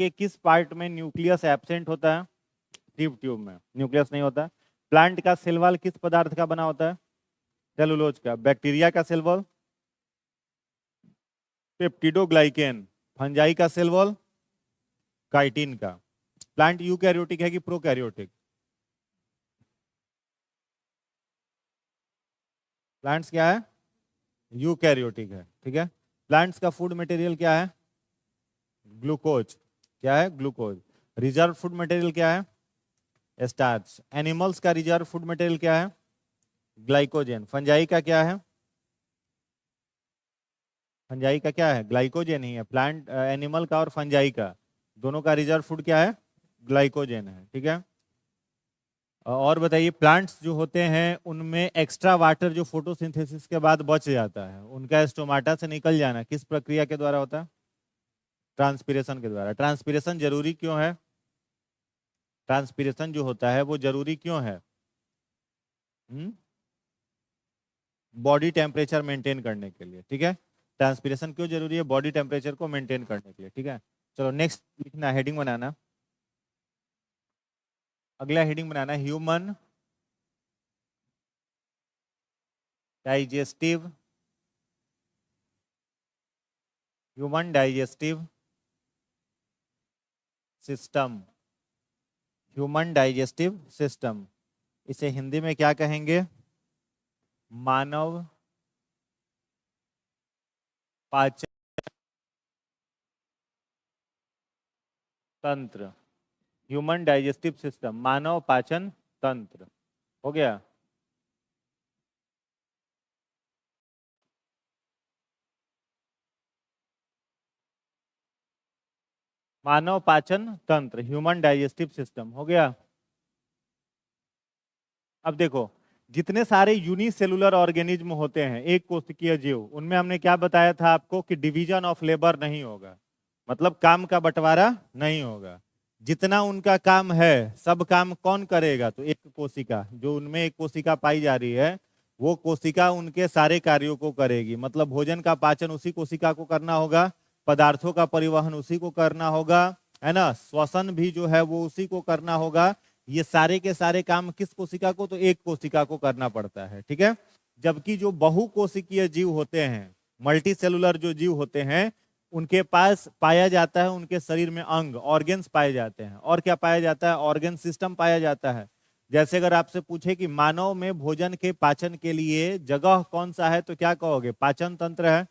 के किस पार्ट में न्यूक्लियस एब्सेंट होता है? टिप ट्यूब में न्यूक्लियस नहीं होता। प्लांट का सेल वॉल किस पदार्थ का बना होता है? सेलुलोज का। बैक्टीरिया का सेल वॉल पेप्टिडोग्लाइकेन। फंजाई का सेल वॉल काइटिन का। प्लांट यूकैरियोटिक है कि प्रोकैरियोटिक? प्लांट्स क्या है? यूकैरियोटिक है, ठीक है। प्लांट्स का फूड मटेरियल क्या है? ग्लूकोज। क्या है? ग्लूकोज। रिजर्व फूड मटेरियल क्या है? स्टार्च। एनिमल्स का रिजर्व फूड मटेरियल क्या है? ग्लाइकोजन। फंजाई का क्या है? फंजाई का क्या है? ग्लाइकोजन ही है। प्लांट एनिमल का और फंजाई का दोनों का रिजर्व फूड क्या है? ग्लाइकोजन है, ठीक है। और बताइए, प्लांट्स जो होते हैं उनमें एक्स्ट्रा वाटर जो फोटोसिंथेसिस के बाद बच जाता है, उनका स्टोमाटा से निकल जाना किस प्रक्रिया के द्वारा होता है? ट्रांसपीरेशन के द्वारा। ट्रांसपीरेशन जरूरी क्यों है? ट्रांसपीरेशन जो होता है वो जरूरी क्यों है? बॉडी टेम्परेचर मेंटेन करने के लिए, ठीक है। ट्रांसपीरेशन क्यों जरूरी है? बॉडी टेम्परेचर को मेंटेन करने के लिए, ठीक है। चलो नेक्स्ट लिखना, हेडिंग बनाना। अगला हेडिंग बनाना, human digestive system. Human digestive system, इसे हिंदी में क्या कहेंगे? मानव पाचन तंत्र। ह्यूमन डाइजेस्टिव सिस्टम, मानव पाचन तंत्र। हो गया। मानव पाचन तंत्र, ह्यूमन डाइजेस्टिव सिस्टम, हो गया। अब देखो, जितने सारे यूनिसेलुलर ऑर्गेनिज्म होते हैं, एक कोशिकीय जीव, उनमें हमने क्या बताया था आपको कि डिवीजन ऑफ लेबर नहीं होगा, मतलब काम का बंटवारा नहीं होगा। जितना उनका काम है सब काम कौन करेगा? तो एक कोशिका, जो उनमें एक कोशिका पाई जा रही है, वो कोशिका उनके सारे कार्यों को करेगी। मतलब भोजन का पाचन उसी कोशिका को करना होगा, पदार्थों का परिवहन उसी को करना होगा, है ना। श्वसन भी जो है वो उसी को करना होगा। ये सारे के सारे काम किस कोशिका को? तो एक कोशिका को करना पड़ता है, ठीक है। जबकि जो बहुकोशिकीय जीव होते हैं, मल्टी सेलुलर जो जीव होते हैं, उनके पास पाया जाता है, उनके शरीर में अंग ऑर्गेन्स पाए जाते हैं। और क्या पाया जाता है? ऑर्गन सिस्टम पाया जाता है। जैसे अगर आपसे पूछे कि मानव में भोजन के पाचन के लिए जगह कौन सा है, तो क्या कहोगे? पाचन तंत्र है।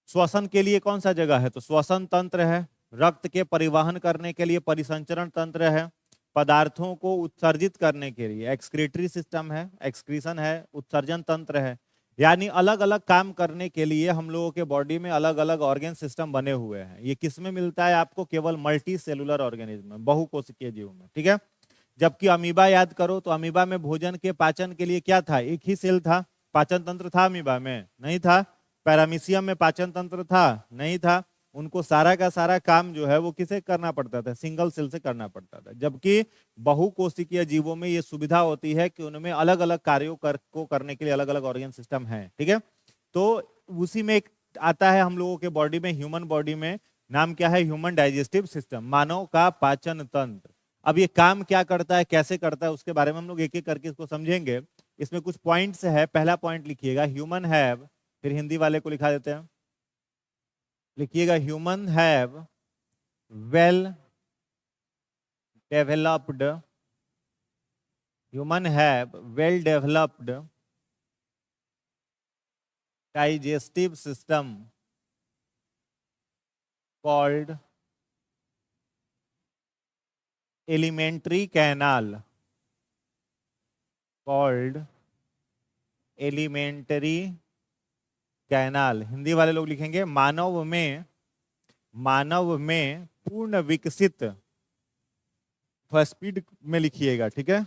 श्वसन के लिए कौन सा जगह है? तो श्वसन तंत्र है। रक्त के परिवहन करने के लिए परिसंचरण तंत्र है। पदार्थों को उत्सर्जित करने के लिए एक्सक्रीटरी सिस्टम है, एक्सक्रीशन है, उत्सर्जन तंत्र है। यानी अलग अलग काम करने के लिए हम लोगों के बॉडी में अलग अलग ऑर्गेन सिस्टम बने हुए हैं। ये किस में मिलता है आपको? केवल मल्टी सेलुलर ऑर्गेनिज्म में, बहुकोशिकीय जीव में, ठीक है। जबकि अमीबा याद करो, तो अमीबा में भोजन के पाचन के लिए क्या था? एक ही सेल था। पाचन तंत्र था अमीबा में? नहीं था। पैरामीशियम में पाचन तंत्र था? नहीं था। उनको सारा का सारा काम जो है वो किसे करना पड़ता था? सिंगल सेल से करना पड़ता था। जबकि बहुकोशिकीय जीवों में ये सुविधा होती है कि उनमें अलग अलग कार्यों को करने के लिए अलग अलग ऑर्गन सिस्टम है, ठीक है। तो उसी में एक आता है हम लोगों के बॉडी में, ह्यूमन बॉडी में, नाम क्या है? ह्यूमन डाइजेस्टिव सिस्टम, मानव का पाचन तंत्र। अब ये काम क्या करता है, कैसे करता है, उसके बारे में हम लोग एक एक करके इसको समझेंगे। इसमें कुछ पॉइंट्स है। पहला पॉइंट लिखिएगा, ह्यूमन हैव, फिर हिंदी वाले को लिखा देते हैं, लिखिएगा human have well developed, human have well developed digestive system called alimentary canal, called alimentary canal. Hindi वाले लोग लिखेंगे मानव में पूर्ण विकसित, स्पीड में लिखिएगा, ठीक है,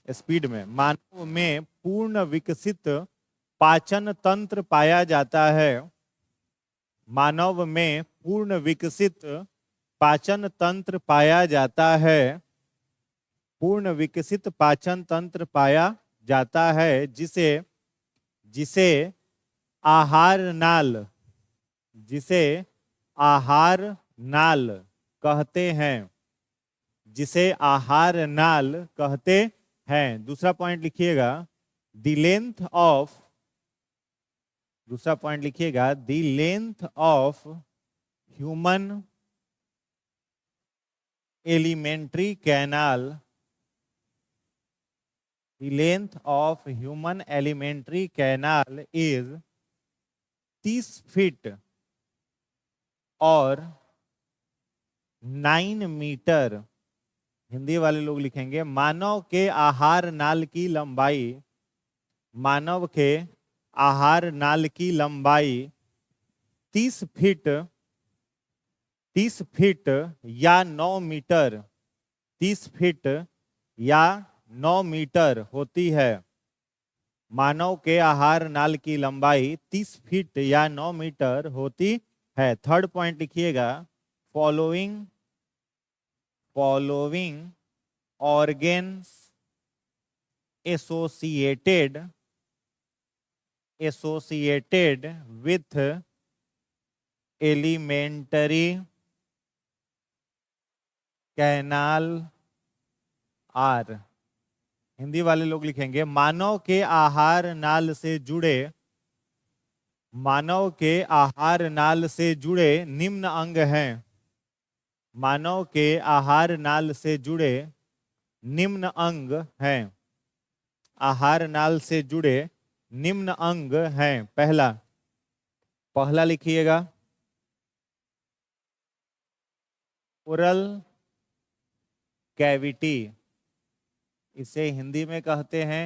स्पीड में। मानव में पूर्ण विकसित पाचन तंत्र पाया जाता है। मानव में पूर्ण विकसित पाचन तंत्र पाया जाता है। पूर्ण विकसित पाचन तंत्र पाया जाता है, जिसे जिसे आहार नाल, जिसे आहार नाल कहते हैं, जिसे आहार नाल कहते हैं। दूसरा पॉइंट लिखिएगा, द लेंथ ऑफ, दूसरा पॉइंट लिखिएगा, the length of human alimentary canal, the length of human elementary canal is 30 feet और 9 मीटर। हिंदी वाले लोग लिखेंगे, मानव के आहार नाल की लंबाई, मानव के आहार नाल की लंबाई 30 फीट, 30 फीट या 9 मीटर, 30 फीट या 9 मीटर होती है। मानव के आहार नाल की लंबाई 30 फीट या 9 मीटर होती है। थर्ड पॉइंट लिखिएगा, following, following organs associated, associated with alimentary canal are. Hindi वाले लोग लिखेंगे, मानव के आहार नाल से जुड़े, मानव के आहार नाल से जुड़े निम्न अंग हैं, मानव के आहार नाल से जुड़े निम्न अंग हैं, आहार नाल से जुड़े निम्न अंग हैं। पहला, पहला लिखिएगा, ओरल कैविटी, इसे हिंदी में कहते हैं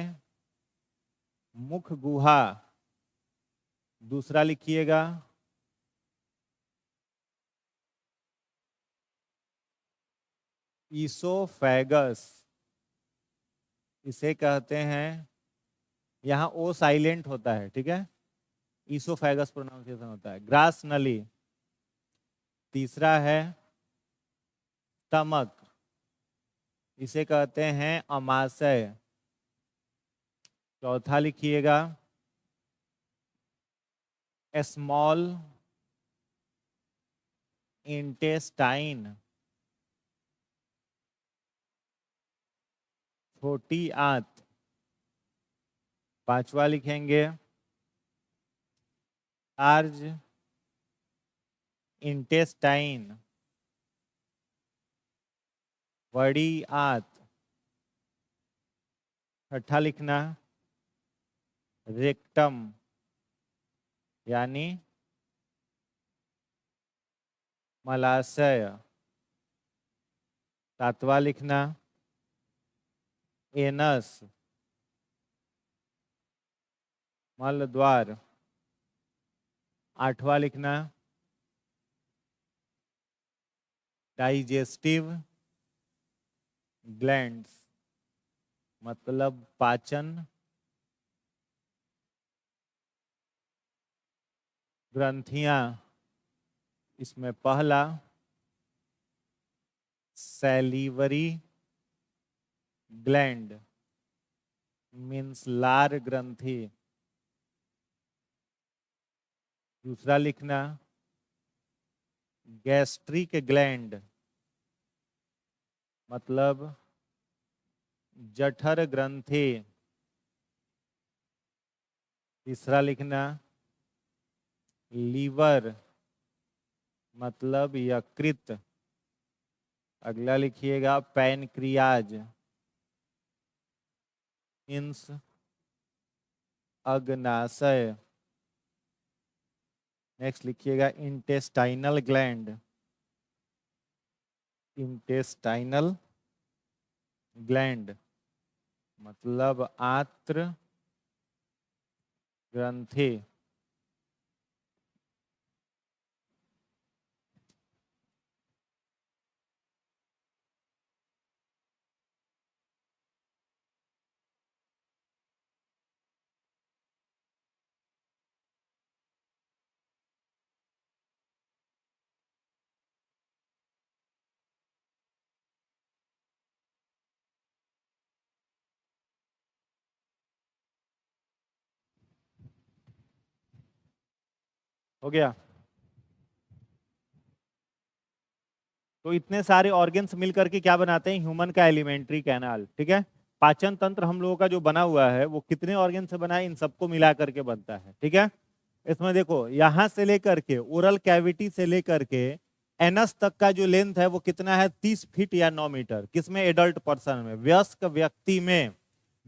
मुख गुहा। दूसरा लिखिएगा, ईसोफेगस, इसे कहते हैं, यहां ओ साइलेंट होता है, ठीक है, ईसोफेगस प्रोनाउंसिएशन होता है, ग्रास नली। तीसरा है स्टमक, इसे कहते हैं अमाशय। चौथा लिखिएगा, स्मॉल इंटेस्टाइन, छोटी आंत। पांचवा लिखेंगे, लार्ज इंटेस्टाइन, बड़ी आंत। छठा लिखना, रेक्टम, यानी मलाशय। सातवां लिखना, एनस, मल द्वार। आठवां लिखना, डाइजेस्टिव ग्लैंड्स, मतलब पाचन ग्रंथियां। इसमें पहला सैलिवरी ग्लैंड मीन्स लार ग्रंथि। दूसरा लिखना, गैस्ट्रिक ग्लैंड, मतलब जठर ग्रंथि। तीसरा लिखना, लीवर, मतलब यकृत। अगला लिखिएगा, पैनक्रियाज मीन्स अग्नाशय। नेक्स्ट लिखिएगा, इंटेस्टाइनल ग्लैंड, इंटेस्टाइनल ग्लैंड मतलब आंत्र ग्रंथि। हो गया। तो इतने सारे ऑर्गन्स मिलकर के क्या बनाते हैं, ह्यूमन का एलिमेंट्री कैनाल। ठीक है, पाचन तंत्र हम लोगों का जो बना हुआ है वो कितने ऑर्गन से बना है, इन सबको मिला करके बनता है। ठीक है, इसमें देखो यहां से लेकर के ओरल कैविटी से लेकर के एनस तक का जो लेंथ है वो कितना है, 30 फीट या 9 मीटर। किसमें, एडल्ट पर्सन में, वयस्क व्यक्ति में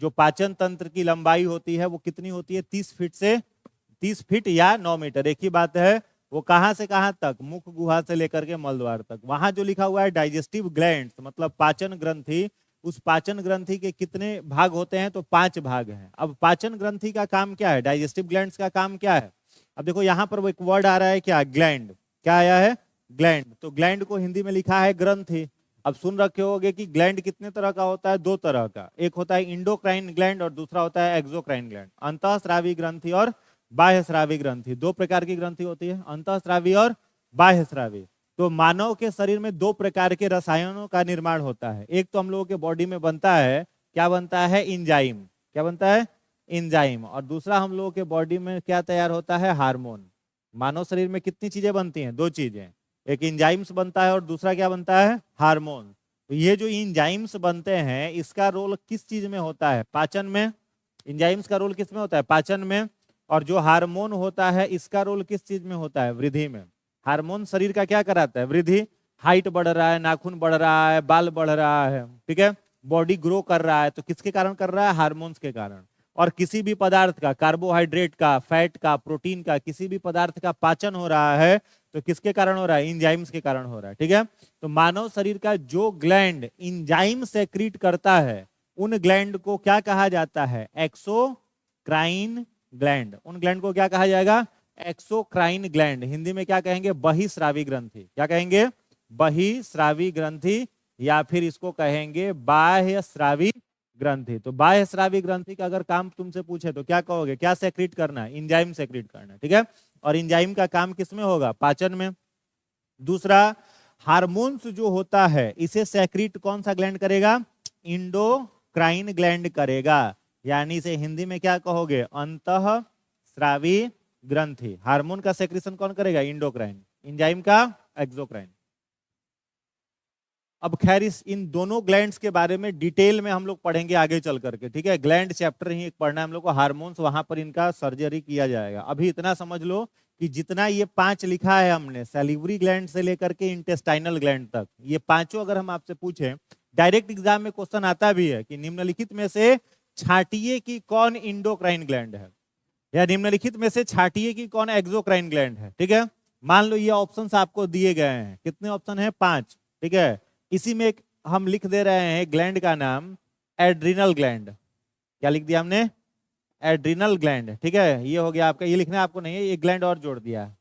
जो पाचन तंत्र की लंबाई होती है वो कितनी होती है, 30 फीट या 9 मीटर। एक ही बात है, वो कहां से कहां तक, मुख गुहा से लेकर के मलद्वार तक। वहां जो लिखा हुआ है डाइजेस्टिव ग्लैंड्स मतलब पाचन ग्रंथि, उस पाचन ग्रंथि के कितने भाग होते हैं, तो 5 भाग हैं। अब पाचन ग्रंथि का काम क्या है, डाइजेस्टिव ग्लैंड्स का काम क्या है। अब देखो यहाँ पर वो एक वर्ड आ रहा है क्या, ग्लैंड। क्या आया है, ग्लैंड। तो ग्लैंड को हिंदी में लिखा है ग्रंथि। अब सुन रखे होगे कि ग्लैंड कितने तरह का होता है, 2 तरह का। एक होता है इंडोक्राइन ग्लैंड और दूसरा होता है एक्सोक्राइन ग्लैंड। अंतःस्रावी ग्रंथि और बाह्यस्रावी ग्रंथि, 2 प्रकार की ग्रंथि होती है, अंतःस्रावी और बाह्यस्रावी। तो मानव के शरीर में 2 प्रकार के रसायनों का निर्माण होता है। एक तो हम लोगों के बॉडी में बनता है, क्या बनता है, इंजाइम। क्या बनता है, इंजाइम। और दूसरा हम लोगों के बॉडी में क्या तैयार होता है, हार्मोन। मानव शरीर में कितनी चीजें बनती हैं, 2 चीजें, एक इंजाइम्स बनता है और दूसरा क्या बनता है, हार्मोन। तो ये जो इंजाइम्स बनते हैं इसका रोल किस चीज में होता है, पाचन में। इंजाइम्स का रोल किस में होता है, पाचन में। और जो हार्मोन होता है इसका रोल किस चीज में होता है, वृद्धि में। हार्मोन शरीर का क्या कराता है, वृद्धि। हाइट बढ़ रहा है, नाखून बढ़ रहा है, बाल बढ़ रहा है, ठीक है, बॉडी ग्रो कर रहा है, तो किसके कारण कर रहा है, हार्मोन्स के कारण। और किसी भी पदार्थ का, कार्बोहाइड्रेट का, फैट का, प्रोटीन का, किसी भी पदार्थ का पाचन हो रहा है तो किसके कारण हो रहा है, इंजाइम्स के कारण हो रहा है। ठीक है, तो मानव शरीर का जो ग्लैंड इंजाइम सेक्रीट करता है उन ग्लैंड को क्या कहा जाता है, एक्सोक्राइन ग्लैंड। उन ग्लैंड को क्या कहा जाएगा, एक्सोक्राइन ग्लैंड। हिंदी में क्या कहेंगे, बहिस्रावी ग्रंथि। क्या कहेंगे, बहिस्रावी ग्रंथि, या फिर इसको कहेंगे बाह्यस्रावी ग्रंथि। तो बाह्यस्रावी ग्रंथि का अगर काम तुमसे पूछे तो क्या कहोगे, क्या सेक्रेट करना है, इंजाइम सेक्रेट करना है। ठीक है, और इंजाइम का काम किसमें होगा, पाचन में। दूसरा, हार्मोन्स जो होता है इसे सेक्रेट कौन सा ग्लैंड करेगा, इंडोक्राइन ग्लैंड करेगा। यानी इसे हिंदी में क्या कहोगे, अंतःस्रावी ग्रंथि। हार्मोन का सेक्रेशन कौन करेगा, इंडोक्राइन, इंजाइम का एक्सोक्राइन। अब खैर इन दोनों ग्लैंड्स के बारे में डिटेल में हम लोग पढ़ेंगे आगे चल करके। ठीक है, ग्लैंड चैप्टर ही एक पढ़ना है हम लोग को, हार्मोन्स वहां पर इनका सर्जरी किया जाएगा। अभी इतना समझ लो कि जितना ये 5 लिखा है हमने, सैलिवरी ग्लैंड से लेकर के इंटेस्टाइनल ग्लैंड तक, ये पांचों अगर हम आपसे पूछें, डायरेक्ट एग्जाम में क्वेश्चन आता भी है कि निम्नलिखित में से छाटिए कि कौन इंडोक्राइन ग्लैंड है, या निम्नलिखित में से छाटिए कि कौन एक्सोक्राइन ग्लैंड है। ठीक है, मान लो ये ऑप्शंस आपको दिए गए हैं, कितने ऑप्शन है, 5। ठीक है, इसी में एक हम लिख दे रहे हैं ग्लैंड का नाम एड्रिनल ग्लैंड। क्या लिख दिया हमने, एड्रिनल ग्लैंड। ठीक है, ये हो गया आपका, ये लिखना आपको नहीं है, ये ग्लैंड और जोड़ दिया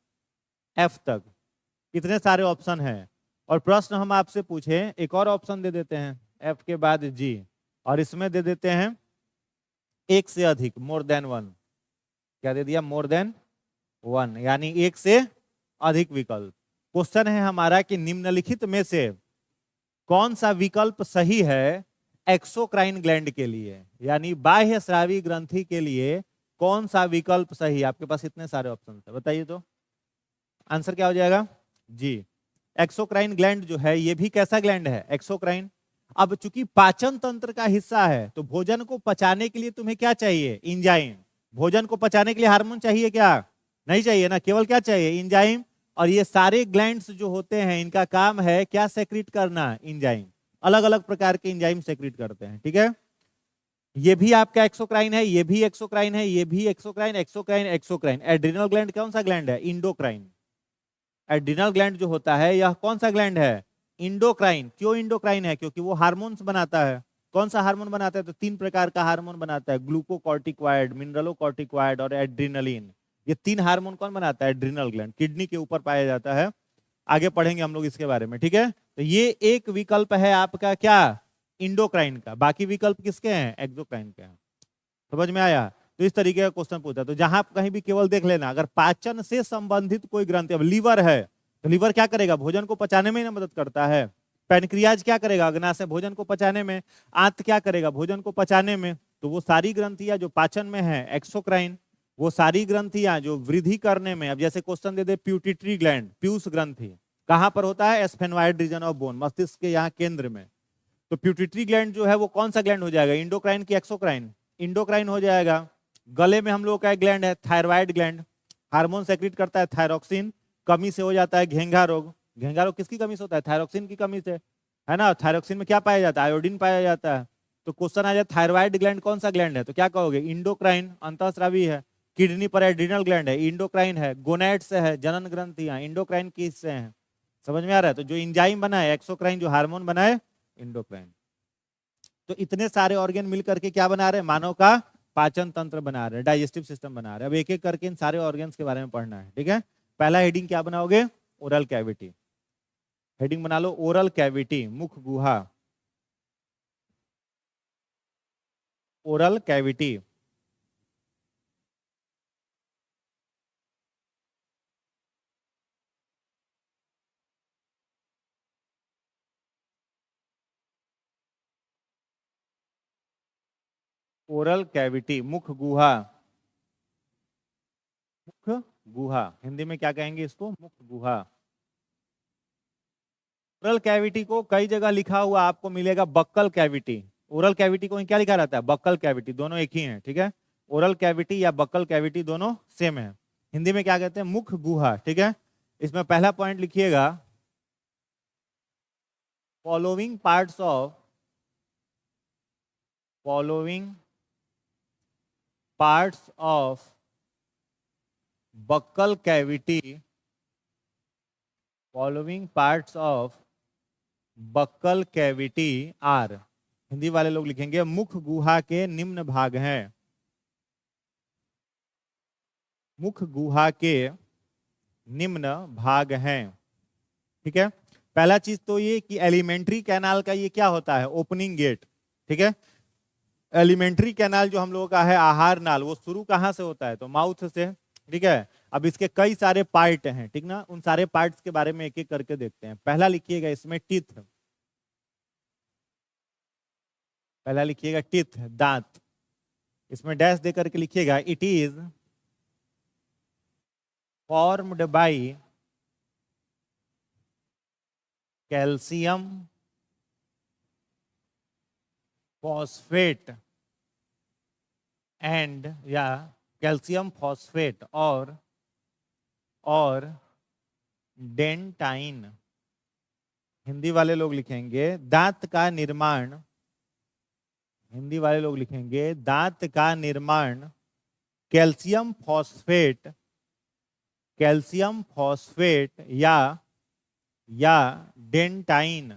एफ तक। कितने सारे ऑप्शन हैं, और प्रश्न हम आपसे पूछे, एक और ऑप्शन दे देते हैं एफ के बाद जी, और इसमें दे देते हैं 1 से अधिक, मोर देन 1। क्या दे दिया, मोर देन 1, यानी 1 से अधिक विकल्प। क्वेश्चन है हमारा कि निम्नलिखित में से कौन सा विकल्प सही है एक्सोक्राइन ग्लैंड के लिए, यानी बाह्य स्रावी ग्रंथि के लिए कौन सा विकल्प सही है। आपके पास इतने सारे ऑप्शन है, बताइए तो आंसर क्या हो जाएगा, जी। एक्सोक्राइन ग्लैंड जो है ये भी कैसा ग्लैंड है, एक्सोक्राइन। अब चूंकि पाचन तंत्र का हिस्सा है तो भोजन को पचाने के लिए तुम्हें क्या चाहिए, इंजाइम। भोजन को पचाने के लिए हार्मोन चाहिए क्या, नहीं चाहिए ना, केवल क्या चाहिए, इंजाइम। और ये सारे ग्लैंड्स जो होते हैं इनका काम है क्या, सेक्रेट करना, इंजाइम। अलग अलग प्रकार के इंजाइम सेक्रेट करते हैं। ठीक है, ये भी आपका एक्सोक्राइन है, ये भी एक्सोक्राइन है, ये भी exocrine, exocrine, exocrine. Adrenal gland कौन सा ग्लैंड है, इंडोक्राइन। एड्रिनल ग्लैंड जो होता है यह कौन सा ग्लैंड है, इंडोक्राइन। क्यों इंडोक्राइन है, क्योंकि वो हार्मोन्स बनाता है। कौन सा हार्मोन बनाता है, तो 3 प्रकार का हार्मोन बनाता है, ग्लूकोकॉर्टिकॉइड, मिनरलोकॉर्टिकॉइड और एड्रिनलिन। ये 3 हार्मोन कौन बनाता है, एड्रिनल ग्लैंड। किडनी के ऊपर पाया जाता है, आगे पढ़ेंगे हम लोग इसके बारे में। ठीक है, तो ये एक विकल्प है आपका क्या, इंडोक्राइन का। बाकी विकल्प किसके हैं, एक्सोक्राइन के हैं। समझ में आया, तो इस तरीके का क्वेश्चन पूछा। तो जहां कहीं भी केवल देख लेना, अगर पाचन से संबंधित कोई ग्रंथि, अब लीवर है तो लीवर क्या करेगा, भोजन को पचाने में ना मदद करता है। पैनक्रियाज क्या करेगा, अग्नाशय भोजन को पचाने में। आंत क्या करेगा, भोजन को पचाने में। तो वो सारी ग्रंथियां जो पाचन में है, एक्सोक्राइन। वो सारी ग्रंथियां जो वृद्धि करने में, अब जैसे क्वेश्चन दे दे प्यूटिटरी ग्लैंड, पीयूष ग्रंथि, कहां पर होता है? एस्फेनॉइड रीजन ऑफ बोन, मस्तिष्क के यहाँ केंद्र में। तो प्यूटिटरी ग्लैंड जो है वो कौन सा ग्लैंड हो जाएगा? इंडोक्राइन की एक्सोक्राइन? इंडोक्राइन हो जाएगा। गले में हम लोग का ग्लैंड है थायराइड ग्लैंड, हार्मोन सेक्रेट करता है थायरोक्सिन, कमी से हो जाता है घेंघा रोग। घेंघा रोग किसकी कमी से होता है? थायरोक्सिन की कमी से, है ना। थायरोक्सिन में क्या पाया जाता है? आयोडीन पाया जाता है। तो क्वेश्चन आ जाए थायराइड ग्लैंड कौन सा ग्लैंड है, तो क्या कहोगे? इंडोक्राइन, अंतःस्रावी है। किडनी पर एड्रिनल ग्लैंड है, इंडोक्राइन है। गोनैड से है, जनन ग्रंथियां, इंडोक्राइन किससे हैं? समझ में आ रहा है? तो जो इंजाइम बना है एक्सोक्राइन, जो हार्मोन बना है इंडोक्राइन। तो इतने सारे ऑर्गन मिल करके क्या बना रहे हैं? मानव का पाचन तंत्र बना रहे हैं, डाइजेस्टिव सिस्टम बना रहे हैं। अब एक एक करके इन सारे ऑर्गन्स के बारे में पढ़ना है, ठीक है। पहला हेडिंग क्या बनाओगे? Oral cavity. हेडिंग बना लो ओरल कैविटी, मुख गुहा। ओरल कैविटी, ओरल कैविटी, मुख गुहा। मुख गुहा हिंदी में क्या कहेंगे इसको? मुख गुहा। ओरल कैविटी को कई जगह लिखा हुआ आपको मिलेगा बक्कल कैविटी। ओरल कैविटी को क्या लिखा रहता है? बक्कल कैविटी, दोनों एक ही हैं, ठीक है। ओरल कैविटी या बक्कल कैविटी दोनों सेम है। हिंदी में क्या कहते हैं? मुख गुहा, ठीक है। इसमें पहला पॉइंट लिखिएगा, following parts of, following parts of buccal cavity, following parts of buccal cavity are. Hindi वाले लोग लिखेंगे मुख गुहा के निम्न भाग हैं। मुख गुहा के निम्न भाग हैं, ठीक है। पहला चीज तो ये कि एलिमेंट्री कैनाल का ये क्या होता है? ओपनिंग गेट, ठीक है। एलिमेंट्री कैनाल जो हम लोगों का है आहार नाल, वो शुरू कहाँ से होता है? तो माउथ से, ठीक है। अब इसके कई सारे पार्ट हैं, ठीक ना। उन सारे पार्ट्स के बारे में एक एक करके देखते हैं। पहला लिखिएगा इसमें टीथ। पहला लिखिएगा टीथ, दांत। इसमें डैश दे करके लिखिएगा it is formed by calcium phosphate and, या कैल्शियम फॉस्फेट और डेंटाइन। हिंदी वाले लोग लिखेंगे दांत का निर्माण, हिंदी वाले लोग लिखेंगे दांत का निर्माण कैल्शियम फॉस्फेट, कैल्शियम फॉस्फेट या डेंटाइन,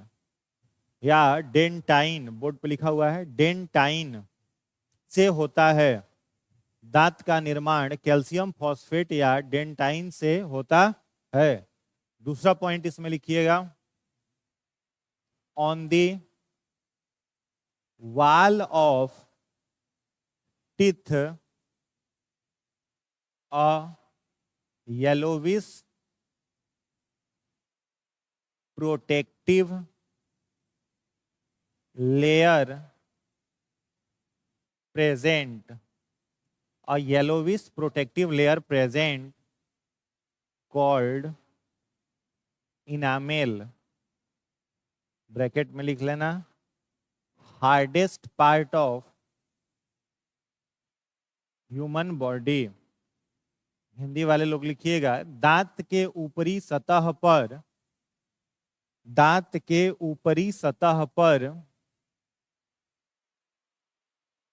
या डेंटाइन, बोर्ड पे लिखा हुआ है डेंटाइन से होता है। दांत का निर्माण कैल्शियम फॉस्फेट या डेंटाइन से होता है। दूसरा पॉइंट इसमें लिखिएगा, on the wall of teeth a yellowish protective layer present, a yellowish protective layer present called enamel, bracket में लिख लेना, hardest part of human body. Hindi वाले लोग लिखिएगा दांत के ऊपरी सतह पर, दांत के ऊपरी सतह पर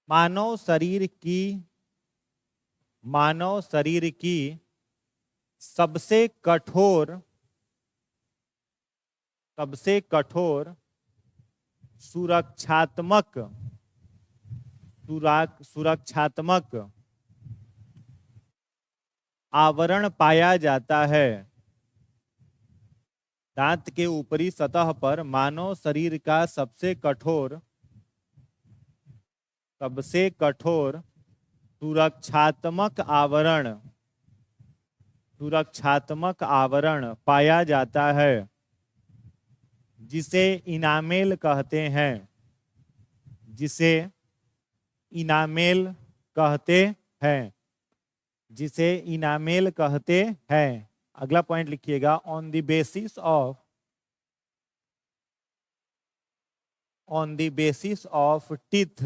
मानव शरीर की सबसे कठोर सुरक्षात्मक आवरण पाया जाता है। दांत के ऊपरी सतह पर मानव शरीर का सबसे कठोर सुरक्षात्मक आवरण पाया जाता है, जिसे इनामेल कहते हैं, जिसे इनामेल कहते हैं, जिसे इनामेल कहते हैं। अगला पॉइंट लिखिएगा, on the basis of teeth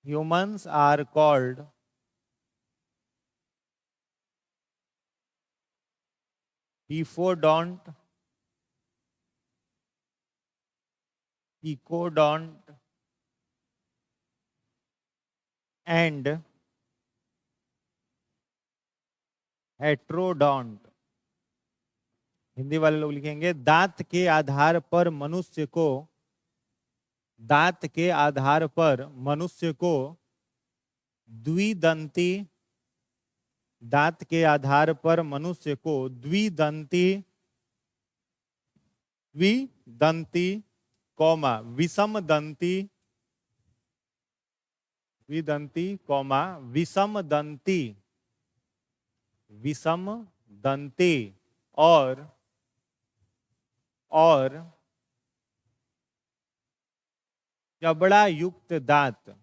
humans are called diphyodont, thecodont and heterodont. Hindi वाले लोग लिखेंगे, दांत के आधार पर मनुष्य को द्विदंती दांत के आधार पर मनुष्य को द्विदंती कौमा विषम दंती और जबड़ा युक्त दांत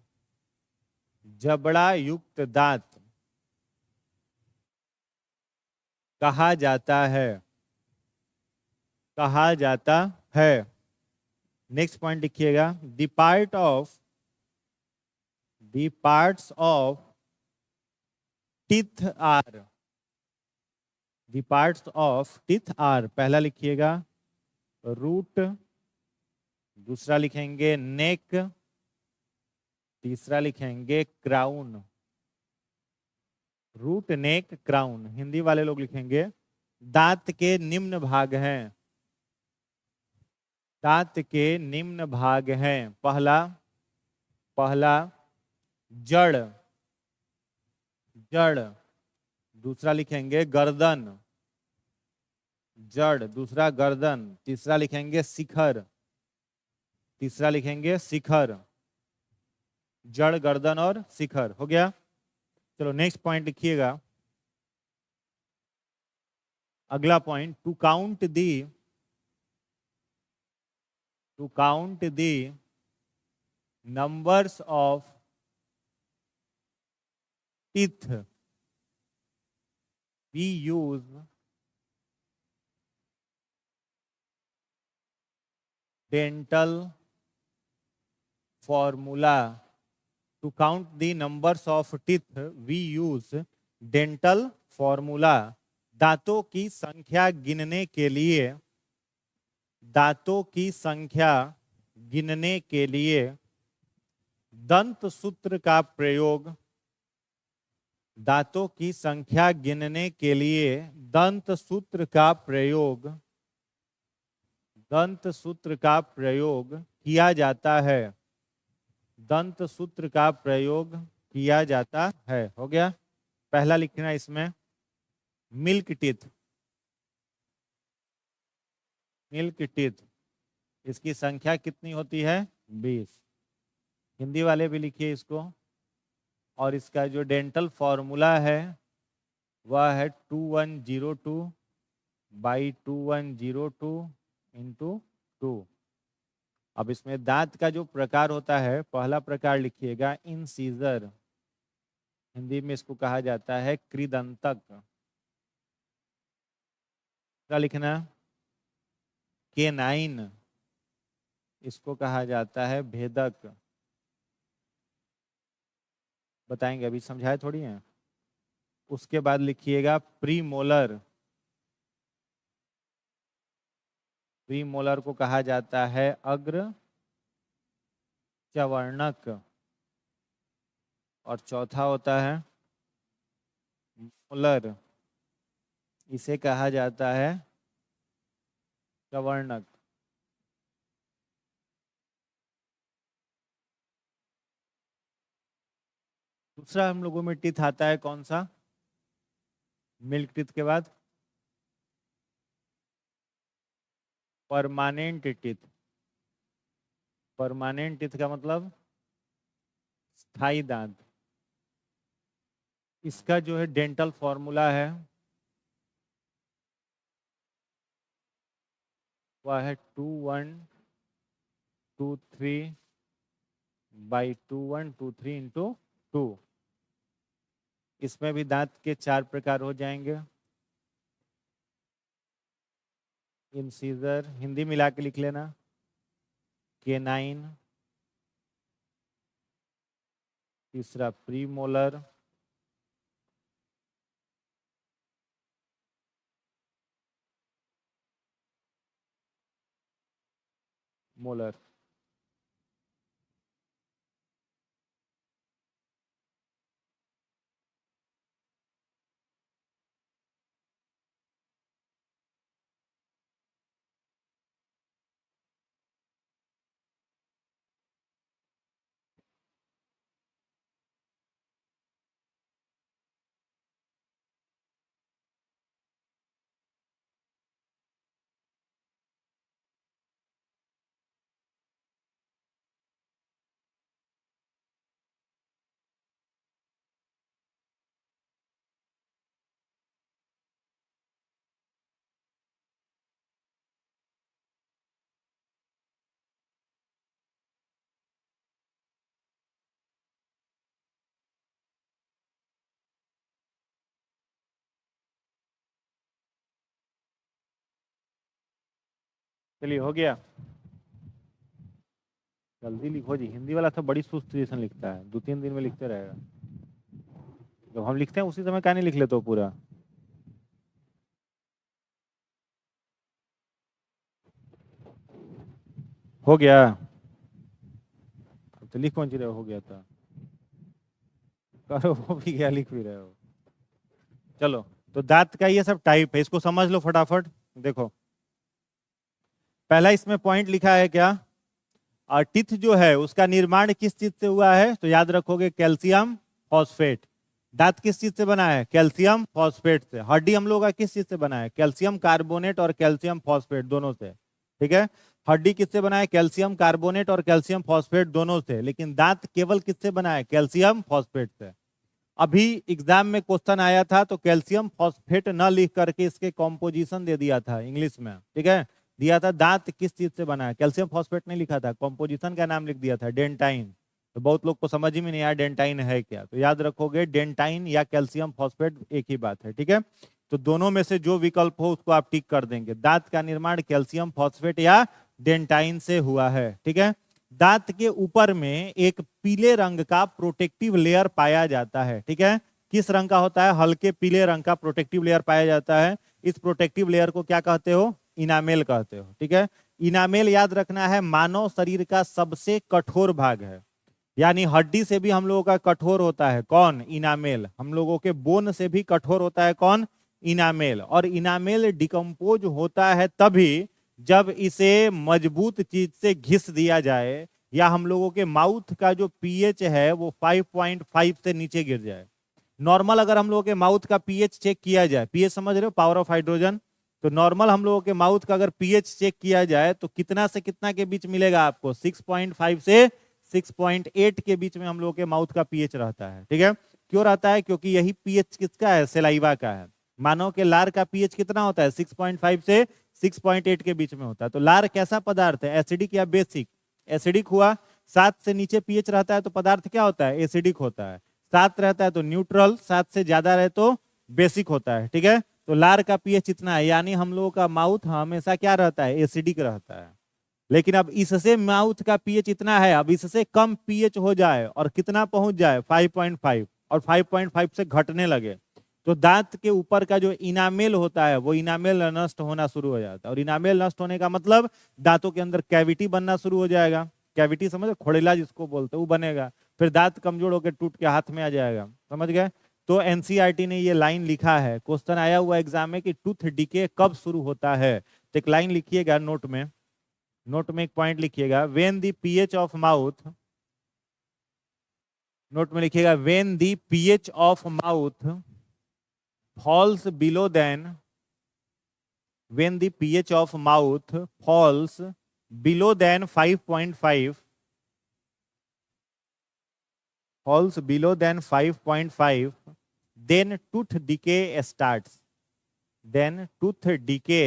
कहा जाता है। नेक्स्ट पॉइंट लिखिएगा, the parts of teeth are, पहला लिखिएगा रूट, दूसरा लिखेंगे नेक, तीसरा लिखेंगे crown. Root, neck, crown. Hindi वाले लोग लिखेंगे, दांत के निम्न भाग हैं। पहला जड़, दूसरा लिखेंगे गर्दन, दूसरा गर्दन, तीसरा लिखेंगे शिखर, जड़, गर्दन और शिखर। हो गया। चलो नेक्स्ट पॉइंट लिखिएगा, अगला point, to count the numbers of teeth we use dental formula. To count the numbers of teeth we use dental formula. दांतों की संख्या गिनने के लिए दंत सूत्र का प्रयोग किया जाता है। हो गया। पहला लिखना इसमें मिल्क टीथ, इसकी संख्या कितनी होती है? 20। हिंदी वाले भी लिखिए इसको। और इसका जो डेंटल फॉर्मूला है वह है 2102 बाई 2102 इंटू 2। अब इसमें दांत का जो प्रकार होता है, पहला प्रकार लिखिएगा इंसीजर, हिंदी में इसको कहा जाता है कृदंतक। क्या लिखना? केनाइन, इसको कहा जाता है भेदक। बताएंगे, अभी समझाए थोड़ी है। उसके बाद लिखिएगा प्रीमोलर, को कहा जाता है अग्र चवर्णक। और चौथा होता है मोलर, इसे कहा जाता है चवर्णक। दूसरा हम लोगों में टीथ आता है कौन सा? मिल्क टीथ के बाद परमानेंट टीथ। परमानेंट टीथ का मतलब स्थायी दांत। इसका जो है डेंटल फॉर्मूला है वह है 2123 बाई 2123 इंटू 2। इसमें भी दांत के 4 प्रकार हो जाएंगे। इंसीजर, हिंदी मिला के लिख लेना, केनाइन, तीसरा प्रीमोलर, मोलर। चलिए हो गया। जल्दी लिखो जी, हिंदी वाला तो बड़ी सुस्त जैसा लिखता है, 2-3 दिन में लिखते रहेगा। जब हम लिखते हैं उसी समय क्या नहीं लिख लेते हो पूरा। हो गया। तो लिख कौन सी रहे हो गया था, करो वो भी क्या लिख भी रहे हो। चलो, तो दांत का ये सब टाइप है, इसको समझ लो फटाफट। देखो, पहला इसमें पॉइंट लिखा है क्या, और टिथ जो है उसका निर्माण किस चीज से हुआ है, तो याद रखोगे कैल्शियम फॉस्फेट। दांत किस चीज से बना है, कैल्शियम फॉस्फेट से। हड्डी हम लोग का किस चीज से बना है, कैल्शियम कार्बोनेट और कैल्शियम फॉस्फेट दोनों से। ठीक है, हड्डी किससे बना है, कैल्शियम कार्बोनेट और कैल्शियम फॉस्फेट दोनों से। लेकिन दांत केवल किससे बना है, कैल्शियम फॉस्फेट से। अभी एग्जाम में क्वेश्चन आया था तो कैल्शियम फॉस्फेट न लिख करके इसके कॉम्पोजिशन दे दिया था इंग्लिश में। ठीक है, दिया था दांत किस चीज से बना है, कैल्शियम फॉस्फेट नहीं लिखा था, कॉम्पोजिशन का नाम लिख दिया था डेंटाइन। तो बहुत लोग को समझ ही में नहीं आया डेंटाइन है क्या, तो याद रखोगे डेंटाइन या कैल्शियम फॉस्फेट एक ही बात है। ठीक है, तो दोनों में से जो विकल्प हो उसको आप टिक कर देंगे। दांत का निर्माण कैल्शियम फॉस्फेट या डेंटाइन से हुआ है। ठीक है, दांत के ऊपर में एक पीले रंग का प्रोटेक्टिव लेयर पाया जाता है। ठीक है, किस रंग का होता है, हल्के पीले रंग का प्रोटेक्टिव लेयर पाया जाता है। इस प्रोटेक्टिव लेयर को क्या कहते हो, इनामेल कहते हो। ठीक है, इनामेल याद रखना है मानव शरीर का सबसे कठोर भाग है, यानी हड्डी से भी हम लोगों का कठोर होता है कौन, इनामेल। हम लोगों के बोन से भी कठोर होता है कौन, इनामेल। और इनामेल डिकम्पोज होता है तभी जब इसे मजबूत चीज से घिस दिया जाए, या हम लोगों के माउथ का जो पीएच है वो 5.5 से नीचे गिर जाए। नॉर्मल अगर हम लोगों के माउथ का पीएच चेक किया जाए, पीएच समझ रहे हो, पावर ऑफ हाइड्रोजन, तो नॉर्मल हम लोगों के माउथ का अगर पीएच चेक किया जाए तो कितना से कितना के बीच मिलेगा आपको, 6.5 से 6.8 के बीच में हम लोगों के माउथ का पीएच रहता है। ठीक है, क्यों रहता है, क्योंकि यही पीएच किसका है, सेलाइवा का है। मानव के लार का पीएच कितना होता है, 6.5 से 6.8 के बीच में होता है। तो लार कैसा पदार्थ है, एसिडिक या बेसिक, एसिडिक हुआ। 7 से नीचे पीएच रहता है तो पदार्थ क्या होता है, एसिडिक होता है। 7 रहता है तो न्यूट्रल, 7 से ज्यादा रहे तो बेसिक होता है। ठीक है, तो लार का पीएच इतना है, यानी हम लोगों का माउथ हमेशा क्या रहता है, एसिडिक रहता है। लेकिन अब इससे माउथ का पीएच इतना है, अब इससे कम पीएच हो जाए और कितना पहुंच जाए, 5.5, और 5.5 से घटने लगे तो दांत के ऊपर का जो इनामेल होता है वो इनामेल नष्ट होना शुरू हो जाता है। और इनामेल नष्ट होने का मतलब दांतों के अंदर कैविटी बनना शुरू हो जाएगा। कैविटी समझो, खोड़ेला जिसको बोलते हैं, वो बनेगा। फिर दांत कमजोर होकर टूट के हाथ में आ जाएगा। समझ गए। तो एनसीईआरटी ने ये लाइन लिखा है, क्वेश्चन आया हुआ एग्जाम में कि टूथ डिके कब शुरू होता है। तो एक लाइन लिखिएगा नोट में, नोट में एक पॉइंट लिखिएगा, when the pH of mouth, note में लिखिएगा when the pH of mouth falls below than, when the pH of mouth falls below than 5.5, falls below than 5.5, then tooth decay starts, then tooth decay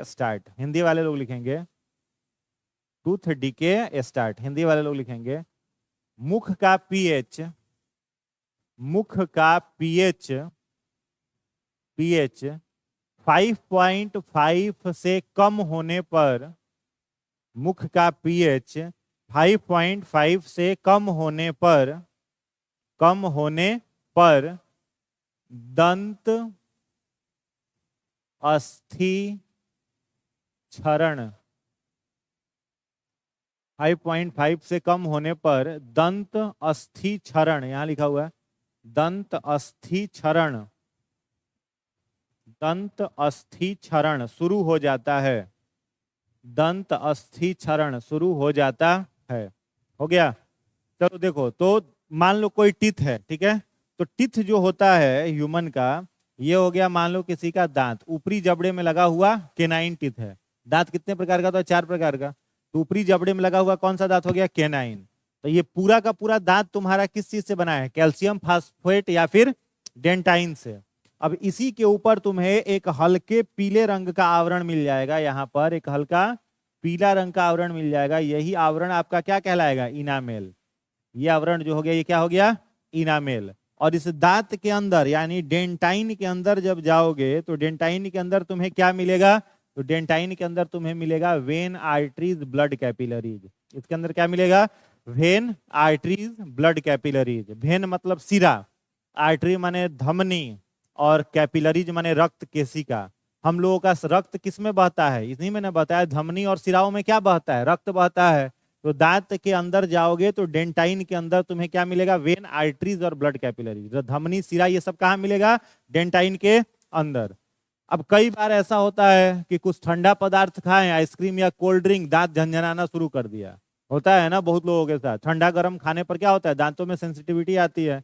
start। Hindi वाले लोग लिखेंगे tooth decay start, Hindi वाले लोग लिखेंगे मुख का पीएच मुख का पीएच 5.5 से कम होने पर, मुख का पीएच 5.5 से कम होने पर दंत अस्थि क्षरण, 5.5 से कम होने पर दंत अस्थि क्षरण, यहां लिखा हुआ है दंत अस्थि क्षरण, दंत अस्थि क्षरण शुरू हो जाता है, दंत अस्थि क्षरण शुरू हो जाता है। हो गया। चलो देखो, तो मान लो कोई टीथ है, ठीक है, तो टीथ जो होता है ह्यूमन का, ये हो गया मान लो किसी का दांत, ऊपरी जबड़े में लगा हुआ केनाइन टीथ है। दांत कितने प्रकार का? तो 4 प्रकार का। तो ऊपरी जबड़े में लगा हुआ कौन सा दांत हो गया? केनाइन। तो ये पूरा का पूरा दांत तुम्हारा किस चीज से बना है? कैल्शियम फास्फेट या फिर डेंटाइन से। अब इसी के ऊपर तुम्हें एक हल्के पीले रंग का आवरण मिल जाएगा, यहाँ पर एक हल्का पीला रंग का आवरण मिल जाएगा। यही आवरण आपका क्या कहलाएगा? इनामेल। ये आवरण जो हो गया, ये क्या हो गया? इनामेल। और इस दांत के अंदर यानी डेंटाइन के अंदर जब जाओगे तो डेंटाइन के अंदर तुम्हें क्या मिलेगा? तो डेंटाइन के अंदर तुम्हें मिलेगा वेन, आर्टरीज, ब्लड कैपिलरीज। इसके अंदर क्या मिलेगा? When, arteries, blood capillaries. When मतलब सिरा, आर्टरी माने धमनी, और कैपिलरीज माने रक्त केशिका। हम लोगों का रक्त किस में बहता है? इसी में ना बहता है, धमनी और सिराओं में क्या बहता है? रक्त बहता है। तो दांत के अंदर जाओगे तो डेंटाइन के अंदर तुम्हें क्या मिलेगा? वेन, आर्टरीज और ब्लड कैपिलरीज। धमनी, सिरा, ये सब कहाँ मिलेगा? डेंटाइन के अंदर। अब कई बार ऐसा होता है कि कुछ ठंडा पदार्थ खाएं, आइसक्रीम या कोल्ड ड्रिंक, दांत झंझनाना शुरू कर दिया। होता है ना बहुत लोगों के साथ। ठंडा गर्म खाने पर क्या होता है? दांतों में सेंसिटिविटी आती है।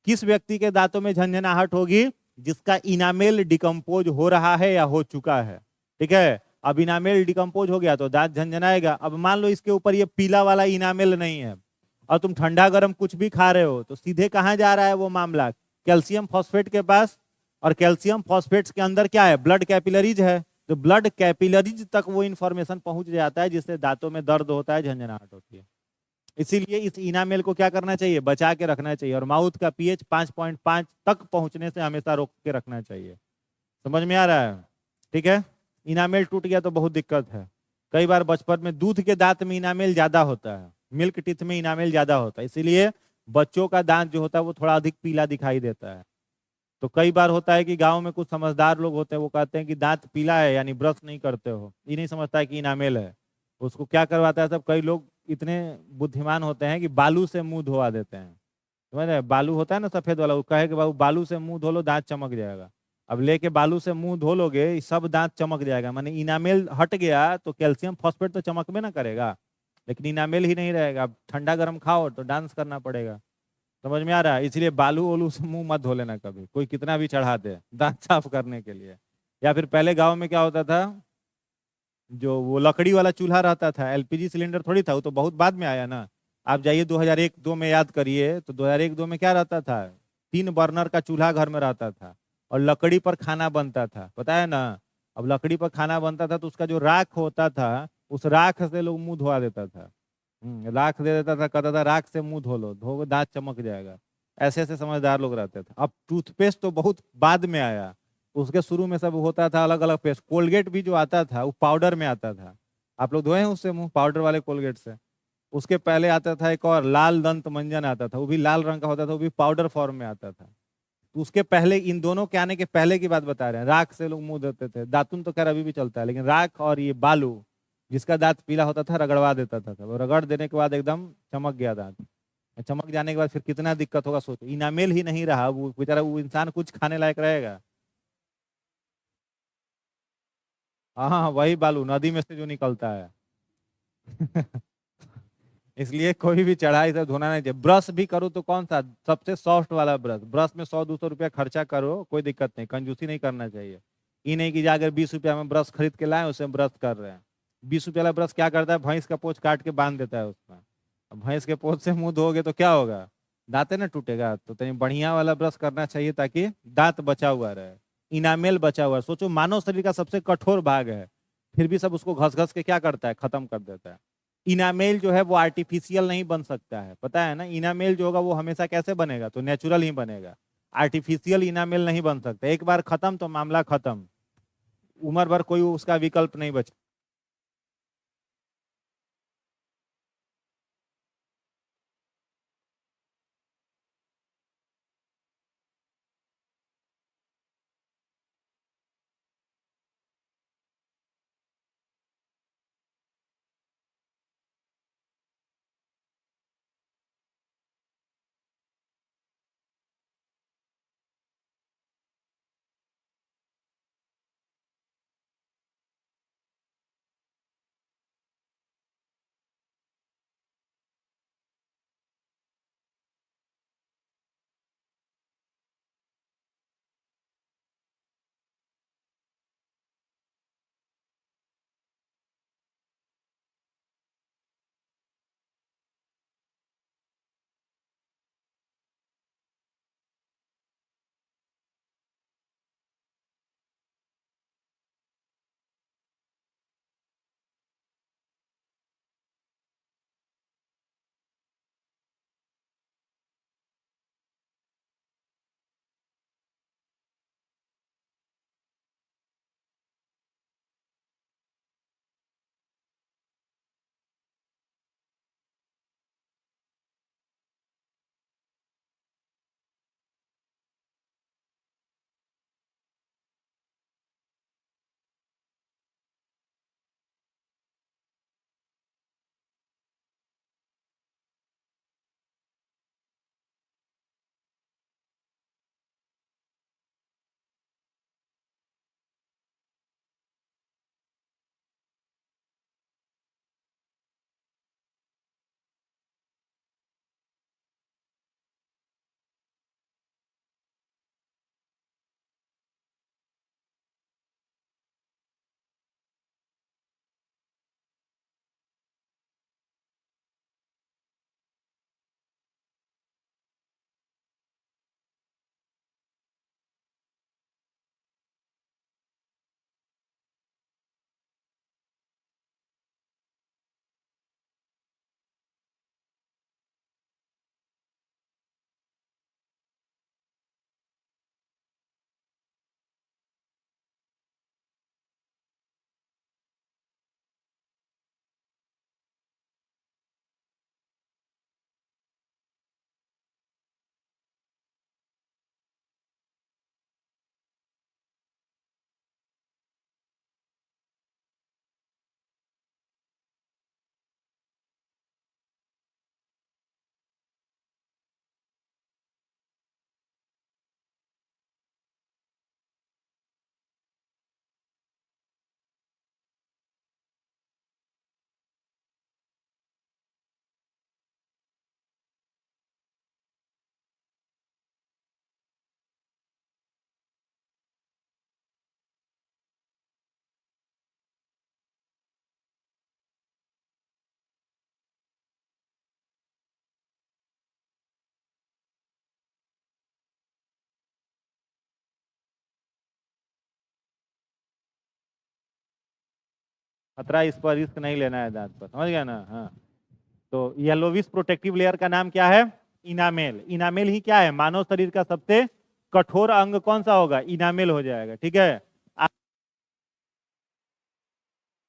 किस व्यक्ति के दांतों में झंझनाहट होगी? जिसका इनामेल डिकम्पोज हो रहा है या हो चुका है। ठीक है, अब इनामेल डिकम्पोज हो गया तो दांत झंझनाएगा। अब मान लो इसके ऊपर ये पीला वाला इनामेल नहीं है और तुम ठंडा गर्म कुछ भी खा रहे हो, तो सीधे कहाँ जा रहा है वो मामला? कैल्शियम फॉस्फेट के पास। और कैल्शियम फॉस्फेट्स के अंदर क्या है? ब्लड कैपिलरीज है। तो ब्लड कैपिलरीज तक वो इंफॉर्मेशन पहुंच जाता है, जिससे दांतों में दर्द होता है, झंझनाहट होती है। इसीलिए इस इनामेल को क्या करना चाहिए? बचा के रखना चाहिए। और माउथ का पीएच 5.5 तक पहुंचने से हमेशा रोक के रखना चाहिए। समझ में आ रहा है? ठीक है। इनामेल टूट गया तो बहुत दिक्कत है। कई बार बचपन में दूध के दांत में इनामेल ज्यादा होता है, मिल्क टीथ में इनामेल ज्यादा होता है, इसीलिए बच्चों का दांत जो होता है वो थोड़ा अधिक पीला दिखाई देता है। तो कई बार होता है कि गांव में कुछ समझदार लोग होते हैं, वो कहते हैं कि दांत पीला है यानी ब्रश नहीं करते हो। ये नहीं समझता है कि इनामेल है। उसको क्या करवाता है सब, कई लोग इतने बुद्धिमान होते हैं कि बालू से मुंह धोवा देते हैं। समझ रहे? बालू होता है ना सफेद वाला, वो कहे कि बाबू बालू से मुंह धो लो, दांत चमक जाएगा। अब लेके बालू से मुंह धो लोगे, सब दांत चमक जाएगा। माने इनामेल हट गया तो कैल्शियम फॉस्फेट तो चमकबे ना करेगा, लेकिन इनामेल ही नहीं रहेगा। अब ठंडा गर्म खाओ तो डांस करना पड़ेगा। समझ में आ रहा है? इसलिए बालू ओलू से मुंह मत धो लेना कभी, कोई कितना भी चढ़ा दे दांत साफ करने के लिए। या फिर पहले गांव में क्या होता था, जो वो लकड़ी वाला चूल्हा रहता था, एलपीजी सिलेंडर थोड़ी था, वो तो बहुत बाद में आया ना। आप जाइए 2001-2 में याद करिए, तो 2001-2 में क्या रहता था? 3 बर्नर का चूल्हा घर में रहता था और लकड़ी पर खाना बनता था, पता है ना। अब लकड़ी पर खाना बनता था तो उसका जो राख होता था, उस राख से लोग मुंह धोवा देता था। राख दे देता था, कहता था राख से मुंह धो लो, धो दांत चमक जाएगा। ऐसे ऐसे समझदार लोग रहते थे। अब टूथपेस्ट तो बहुत बाद में आया, उसके शुरू में सब होता था अलग अलग पेस्ट। कोलगेट भी जो आता था वो पाउडर में आता था। आप लोग धोए हैं उससे मुंह, पाउडर वाले कोलगेट से? उसके पहले आता था एक और लाल दंत मंजन आता था, वो भी लाल रंग का होता था, वो भी पाउडर फॉर्म में आता था। तो उसके पहले, इन दोनों के आने के पहले की बात बता रहे हैं, राख से लोग मुंह धोते थे। दातुन तो खैर अभी भी चलता है, लेकिन राख और ये बालू, जिसका दांत पीला होता था, रगड़वा देता था। वो रगड़ देने के बाद एकदम चमक गया दांत। चमक जाने के बाद फिर कितना दिक्कत होगा सोचो। इनामेल ही नहीं रहा, वो बेचारा वो इंसान कुछ खाने लायक रहेगा? हाँ हाँ, वही बालू नदी में से जो निकलता है। इसलिए कोई भी चढ़ाई से धोना नहीं चाहिए। ब्रश भी करो तो कौन सा? सबसे सॉफ्ट वाला ब्रश। ब्रश में 100-200 रुपया खर्चा करो, कोई दिक्कत नहीं, कंजूसी नहीं करना चाहिए। ये नहीं कि जाकर 20 रुपया में ब्रश खरीद के लाए उसे ब्रश कर रहे हैं। 20 रुपया वाला ब्रश क्या करता है? भैंस का पोंछ काट के बांध देता है उसमें। अब भैंस के पोंछ से मुंह धोगे तो क्या होगा? दांत ना टूटेगा। तो कहीं बढ़िया वाला ब्रश करना चाहिए ताकि दांत बचा हुआ रहे, इनामेल बचा हुआ है। सोचो, मानव शरीर का सबसे कठोर भाग है, फिर भी सब उसको घस घस के क्या करता है? खत्म कर देता है। इनामेल जो है वो आर्टिफिशियल नहीं बन सकता है, पता है ना। इनामेल जो होगा वो हमेशा कैसे बनेगा, तो नेचुरल ही बनेगा। आर्टिफिशियल इनामेल नहीं बन सकता, एक बार खत्म तो मामला खत्म, उम्र भर कोई उसका विकल्प नहीं बचा। खतरा इस पर रिस्क नहीं लेना है दांत पर, समझ गया ना। हाँ, तो येलोविश प्रोटेक्टिव लेयर का नाम क्या है, इनामेल। इनामेल ही क्या है, मानव शरीर का सबसे कठोर अंग कौन सा होगा, इनामेल हो जाएगा, ठीक है।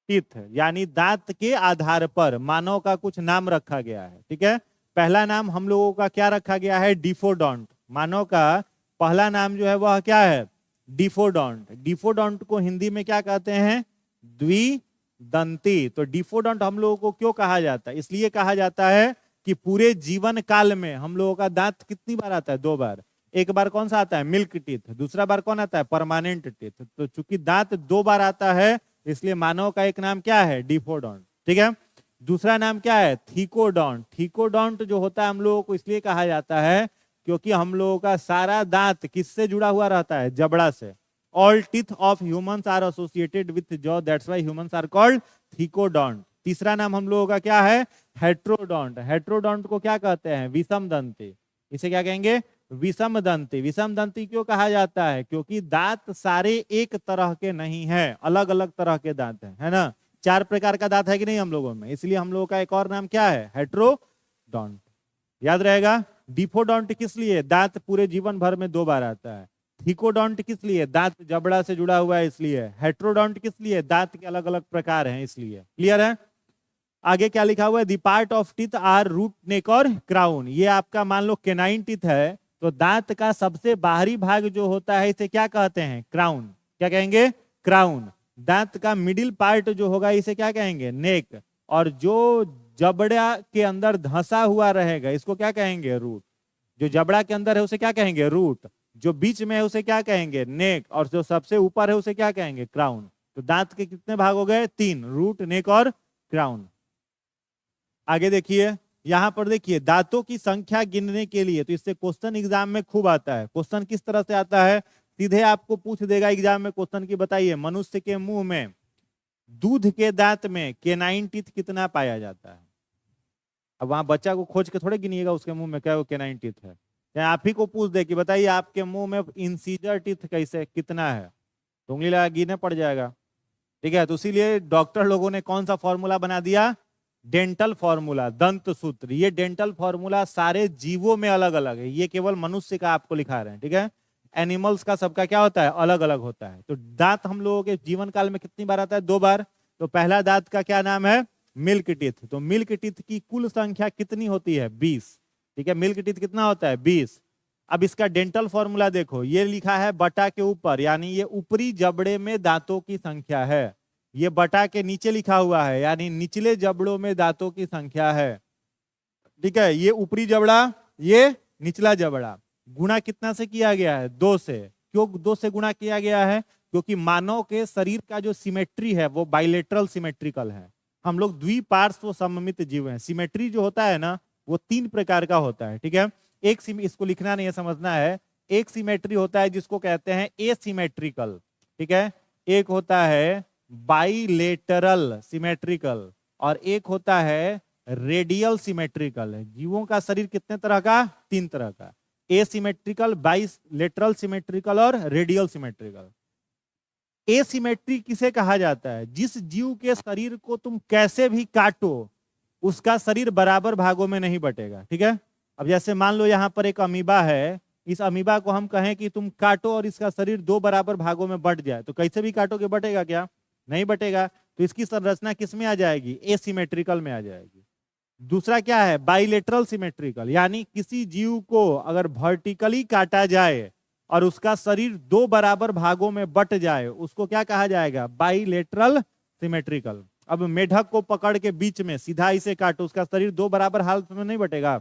टीथ यानी दांत के आधार पर मानव का कुछ नाम रखा गया है, ठीक है। पहला नाम हम लोगों का क्या रखा गया है, डिफोडोंट। मानव का पहला नाम जो है वह क्या है, डिफोडोंट। डिफोडोंट को हिंदी में क्या कहते हैं, द्विदंती। तो डिफोडोंट हम लोगों को क्यों कहा जाता है, इसलिए कहा जाता है कि पूरे जीवन काल में हम लोगों का दांत कितनी बार आता है, 2 बार। एक बार कौन सा आता है, मिल्क टीथ, दूसरा बार कौन आता है, परमानेंट टीथ। तो चूंकि दांत 2 बार आता है, इसलिए मानव का एक नाम क्या है, डिफोडोंट, ठीक है। दूसरा नाम क्या है, थीकोडोंट। थीकोडोंट जो होता है हम लोगों को इसलिए कहा जाता है क्योंकि हम लोगों का सारा दांत किससे जुड़ा हुआ रहता है, जबड़ा से। All teeth of humans are associated with jaw, that's why humans are called thecodont. तीसरा नाम हम लोगों का क्या है, हेट्रोडोंट। हेट्रोडोंट को क्या कहते हैं, विषम दंती। इसे क्या कहेंगे, विषम दंती। विषम दंती क्यों कहा जाता है, क्योंकि दांत सारे एक तरह के नहीं है, अलग अलग तरह के दांत हैं, है ना। 4 प्रकार का दांत है कि नहीं हम लोगों में, इसलिए हम लोगों का एक और नाम क्या है, हेट्रोडोंट। याद रहेगा। डिफोडोंट किस लिए, दांत पूरे जीवन भर में 2 बार आता है। थिकोडोंट किस लिए, दांत जबड़ा से जुड़ा हुआ है इसलिए। हेट्रोडोंट किस लिए, दांत के अलग अलग प्रकार हैं इसलिए। क्लियर है। आगे क्या लिखा हुआ है, the part of teeth are root, neck और क्राउन। ये आपका मान लो केनाइन टीथ है, तो दांत का सबसे बाहरी भाग जो होता है इसे क्या कहते हैं, क्राउन। क्या कहेंगे, क्राउन। दांत का मिडिल पार्ट जो होगा इसे क्या कहेंगे, नेक। और जो जबड़ा के अंदर धंसा हुआ रहेगा इसको क्या कहेंगे, रूट। जो जबड़ा के अंदर है उसे क्या कहेंगे, रूट। जो बीच में है उसे क्या कहेंगे, नेक। और जो सबसे ऊपर है उसे क्या कहेंगे, क्राउन। तो दांत के कितने भाग हो गए, 3, रूट, नेक और क्राउन। आगे देखिए, यहां पर देखिए दांतों की संख्या गिनने के लिए, तो इससे क्वेश्चन एग्जाम में खूब आता है। क्वेश्चन किस तरह से आता है, सीधे आपको पूछ देगा एग्जाम में क्वेश्चन की, बताइए मनुष्य के मुंह में दूध के दांत में केनाइन टीथ कितना पाया जाता है। अब वहां बच्चा को खोज के थोड़े गिनिएगा उसके मुंह में क्या केनाइन टीथ है, या आप ही को पूछ दे कि बताइए आपके मुंह में इंसीजर टीथ कैसे कितना है, तो उंगली लगा गिने पड़ जाएगा। ठीक है, तो इसीलिए डॉक्टर लोगों ने कौन सा फॉर्मूला बना दिया, डेंटल फॉर्मूला, दंत सूत्र। ये डेंटल फॉर्मूला सारे जीवों में अलग अलग है, ये केवल मनुष्य का आपको लिखा रहे हैं। ठीक है, एनिमल्स का सबका क्या होता है, अलग अलग होता है। तो दांत हम लोगों के जीवन काल में कितनी बार आता है, 2 बार। तो पहला दांत का क्या नाम है, मिल्क टीथ। तो मिल्क टीथ की कुल संख्या कितनी होती है, 20। ठीक है, मिल्क टीथ कितना होता है, 20। अब इसका डेंटल फॉर्मूला देखो, ये लिखा है बटा के ऊपर, यानी ये ऊपरी जबड़े में दांतों की संख्या है। ये बटा के नीचे लिखा हुआ है, यानी निचले जबड़ों में दांतों की संख्या है। ठीक है, ये ऊपरी जबड़ा, ये निचला जबड़ा। गुणा कितना से किया गया है, 2 से। क्यों 2 से गुणा किया गया है, क्योंकि मानव के शरीर का जो सिमेट्री है वो बाइलेटरल सिमेट्रिकल है। हम लोग द्विपार्श्व सममित जीव हैं। सिमेट्री जो होता है ना वो 3 प्रकार का होता है। ठीक है, एक इसको लिखना नहीं है, समझना है। एक सिमेट्री होता है जिसको कहते हैं एसिमेट्रिकल। ठीक है, एक होता है बाइलेटरल सिमेट्रिकल, और एक होता है रेडियल सिमेट्रिकल। जीवों का शरीर कितने तरह का, 3 तरह का, एसिमेट्रिकल, बाइलेटरल सिमेट्रिकल और रेडियल सिमेट्रिकल। एसिमेट्री किसे कहा जाता है, जिस जीव के शरीर को तुम कैसे भी काटो उसका शरीर बराबर भागों में नहीं बटेगा। ठीक है, अब जैसे मान लो यहाँ पर एक अमीबा है, इस अमीबा को हम कहें कि तुम काटो और इसका शरीर 2 बराबर भागों में बट जाए, तो कैसे भी काटोगे बटेगा क्या, नहीं बटेगा। तो इसकी संरचना किस में आ जाएगी, एसिमेट्रिकल में आ जाएगी। दूसरा क्या है, बाइलेटरल सिमेट्रिकल, यानी किसी जीव को अगर वर्टिकली काटा जाए और उसका शरीर 2 बराबर भागों में बट जाए उसको क्या कहा जाएगा, बाइलेटरल सिमेट्रिकल। अब मेढक को पकड़ के बीच में सीधा इसे काटो, उसका शरीर 2 बराबर हालत में नहीं बटेगा,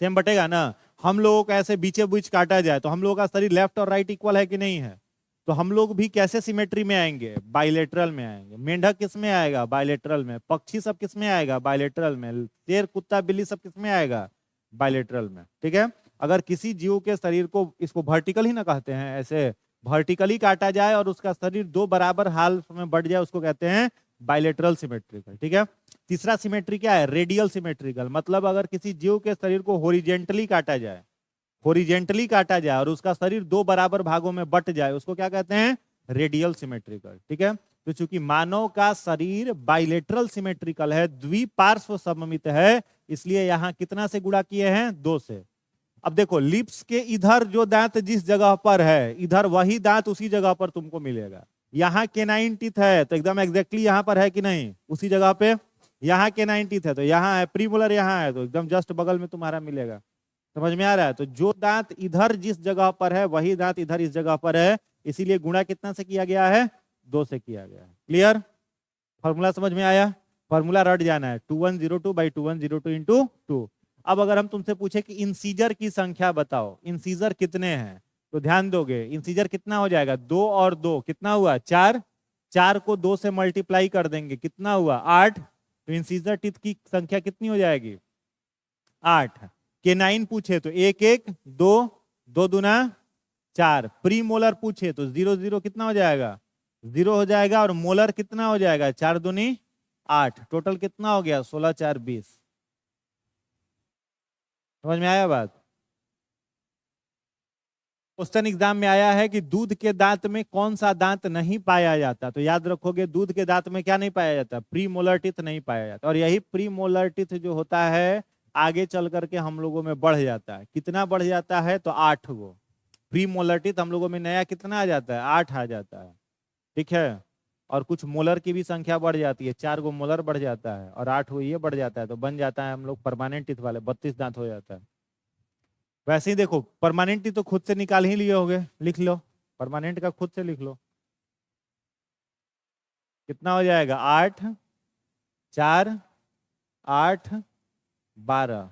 सेम बटेगा ना। हम लोगों को ऐसे बीचे बीच काटा जाए तो हम लोगों का शरीर लेफ्ट और राइट इक्वल है कि नहीं है, तो हम लोग भी कैसे सिमेट्री में आएंगे, बाइलेटरल में आएंगे। मेंढक किस में आएगा, बाइलेटरल में। पक्षी सब किस में आएगा, बाइलेटरल में। शेर, कुत्ता, बिल्ली सब किस में आएगा, बाइलेटरल में। ठीक है, अगर किसी जीव के शरीर को, इसको वर्टिकल ही ना कहते हैं, ऐसे वर्टिकली काटा जाए और उसका शरीर 2 बराबर हाल में बढ़ जाए उसको कहते हैं बाइलेटरल सिमेट्रिकल। ठीक है, तीसरा सिमेट्री क्या है, रेडियल सिमेट्रिकल। मतलब अगर किसी जीव के शरीर को होरिजेंटली काटा जाए, होरिजेंटली काटा जाए और उसका शरीर 2 बराबर भागों में बट जाए उसको क्या कहते हैं, रेडियल सिमेट्रिकल। ठीक है, तो चूंकि मानव का शरीर बाइलेटरल सिमेट्रिकल है, द्विपार्श्व सममित है, इसलिए यहां कितना से गुणा किए हैं, 2 से। अब देखो लिप्स के इधर जो दांत जिस जगह पर है, इधर वही दांत उसी जगह पर तुमको मिलेगा। यहाँ केनाइन टीथ है तो एकदम एग्जैक्टली यहाँ पर है कि नहीं, उसी जगह पे। यहाँ केनाइन टीथ है तो यहाँ है, प्रीमोलर यहाँ है तो एकदम जस्ट बगल में तुम्हारा मिलेगा। समझ में आ रहा है, तो जो दांत इधर जिस जगह पर है वही दांत इधर इस जगह पर है, इसीलिए गुणा कितना से किया गया है, 2 से किया गया है। क्लियर, फॉर्मूला समझ में आया, फॉर्मूला रट जाना है 2102/2102 इंटू 2। अब अगर हम तुमसे पूछे कि इंसीजर की संख्या बताओ, इंसीजर कितने हैं, तो ध्यान दोगे इंसीजर कितना हो जाएगा, 2 और 2 कितना हुआ, 4। 4 को 2 से मल्टीप्लाई कर देंगे कितना हुआ, 8। तो इंसीजर टीथ की संख्या कितनी हो जाएगी, 8। केनाइन पूछे तो 1 1 2 2 दूना 4। प्री मोलर पूछे तो 0 0 कितना हो जाएगा, 0 हो जाएगा, और मोलर कितना हो जाएगा, 4 दूनी 8। टोटल कितना हो गया, 16 4 20। समझ में आया बात। क्वेश्चन एग्जाम में आया है कि दूध के दांत में कौन सा दांत नहीं पाया जाता, तो याद रखोगे दूध के दांत में क्या नहीं पाया जाता, प्रीमोलर टीथ नहीं पाया जाता। और यही प्रीमोलर टीथ जो होता है आगे चल करके हम लोगों में बढ़ जाता है। कितना बढ़ जाता है, तो 8 गो प्रीमोलर टीथ हम लोगों में नया कितना आ जाता है, 8 आ जाता है। ठीक है, और कुछ मोलर की भी संख्या बढ़ जाती है, 4 गो मोलर बढ़ जाता है और 8 गो ये बढ़ जाता है, तो बन जाता है हम लोग परमानेंट टीथ वाले, 32 दांत हो जाता है। वैसे ही देखो परमानेंट टीथ तो खुद से निकाल ही लिए होगे, लिख लो परमानेंट का खुद से लिख लो, कितना हो जाएगा, 8 4 8 12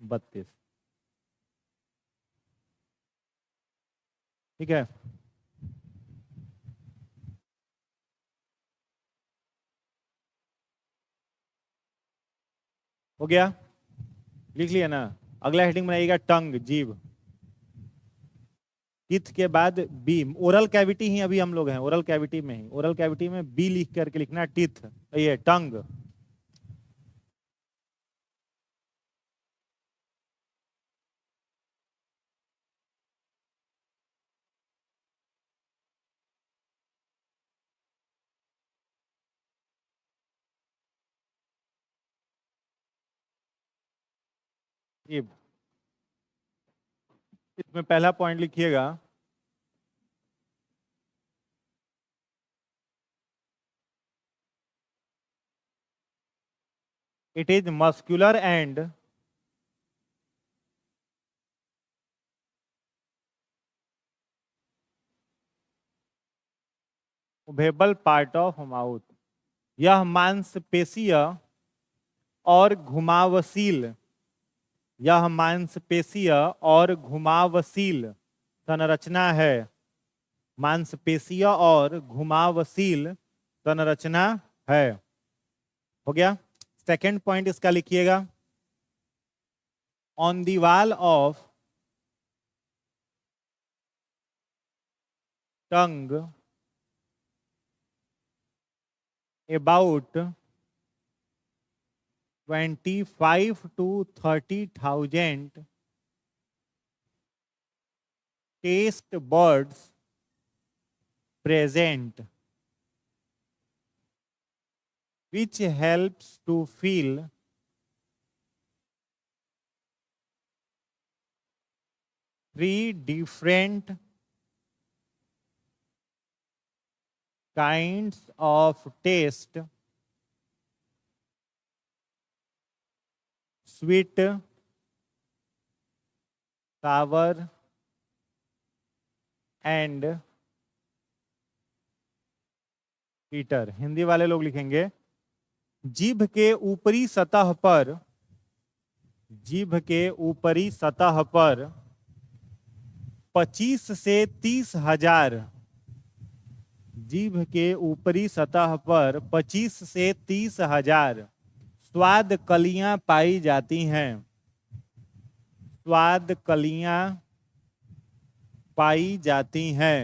32। ठीक है, हो गया, लिख लिया ना। अगला हेडिंग बनाइएगा टंग, जीभ। टीथ के बाद बी, ओरल कैविटी ही अभी हम लोग हैं, ओरल कैविटी में ही, ओरल कैविटी में बी लिख करके लिखना टीथ, ये टंग। जीभ, इसमें पहला पॉइंट लिखिएगा, it is muscular and movable part of mouth. यह मांसपेशीय और घुमावशील, यह मांसपेशीय और घुमावशील संरचना है, मांसपेशीय और घुमावशील संरचना है। हो गया। सेकंड पॉइंट इसका लिखिएगा, on the wall of tongue about 25 to 30,000 taste buds present, which helps to feel three different kinds of taste: sweet, sour and Peter. Hindi वाले लोग लिखेंगे, जीभ के ऊपरी सतह पर, जीभ के ऊपरी सतह पर 25 से 30 हजार, जीभ के ऊपरी सतह पर 25 से 30 हजार स्वाद कलियां पाई जाती हैं, स्वाद कलियां पाई जाती हैं,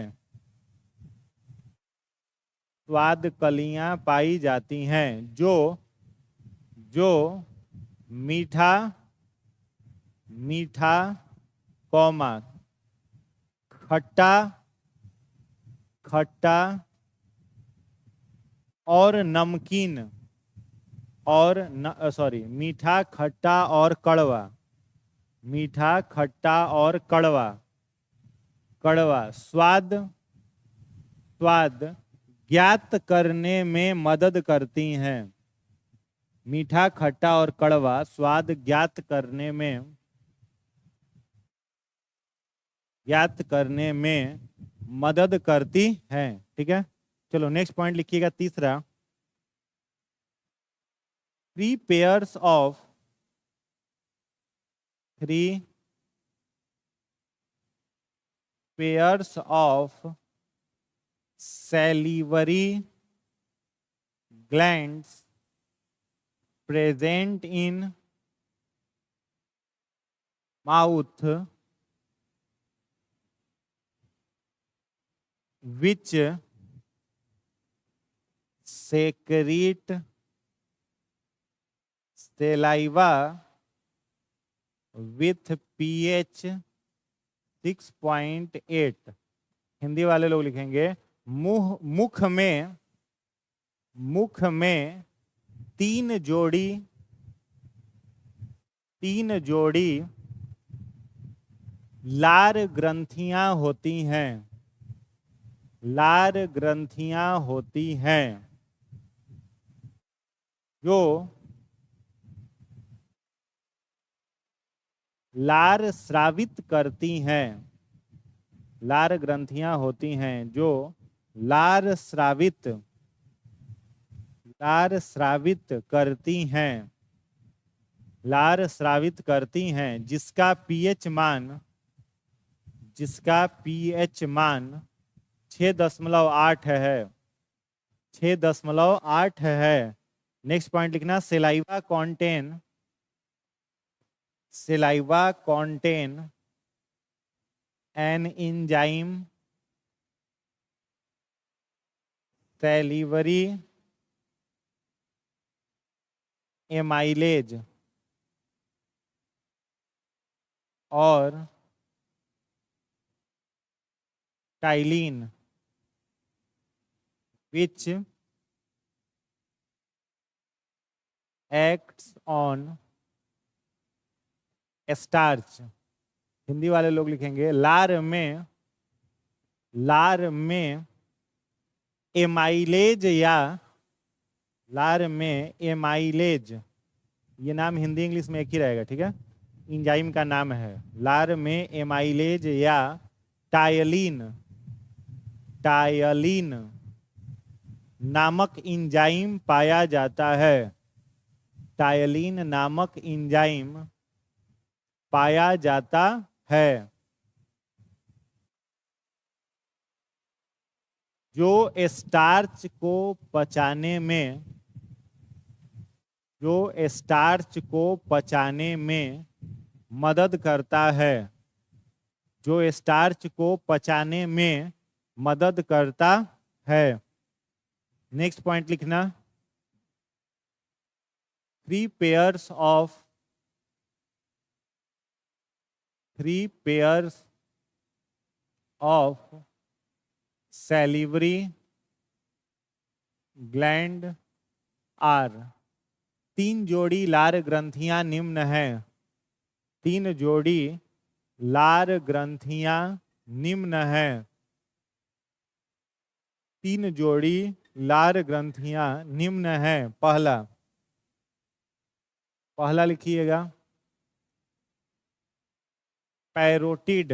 स्वाद कलियां पाई जाती हैं, जो जो मीठा मीठा कौमा खट्टा खट्टा और नमकीन और सॉरी मीठा खट्टा और कड़वा, मीठा खट्टा और कड़वा, कड़वा स्वाद स्वाद ज्ञात करने में मदद करती हैं, मीठा खट्टा और कड़वा स्वाद ज्ञात करने में मदद करती हैं। ठीक है, चलो नेक्स्ट पॉइंट लिखिएगा, तीसरा, 3 pairs of 3 pairs of salivary glands present in mouth which secrete saliva with pH 6.8। Hindi वाले लोग लिखेंगे मुख में तीन जोड़ी लार ग्रंथियां होती हैं। लार ग्रंथियां होती हैं जो लार स्रावित करती हैं। लार ग्रंथियां होती हैं जो लार स्रावित करती हैं। लार स्रावित करती हैं जिसका पीएच मान 6.8 है। 6.8 है। नेक्स्ट पॉइंट लिखना, saliva contain an enzyme salivary amylase और ptyalin which acts on starch। Hindi वाले लोग लिखेंगे लार में एमाइलेज ये नाम हिंदी इंग्लिश में एक ही रहेगा, ठीक है। इंजाइम का नाम है। लार में एमाइलेज या टायलिन नामक इंजाइम पाया जाता है। टायलिन नामक इंजाइम पाया जाता है जो स्टार्च को पचाने में मदद करता है। जो स्टार्च को पचाने में मदद करता है। नेक्स्ट पॉइंट लिखना, 3 pairs of salivary gland are। 3 जोड़ी लार ग्रंथियां निम्न हैं। 3 जोड़ी लार ग्रंथियां निम्न हैं। 3 जोड़ी लार ग्रंथियां निम्न हैं। पहला लिखिएगा पैरोटिड।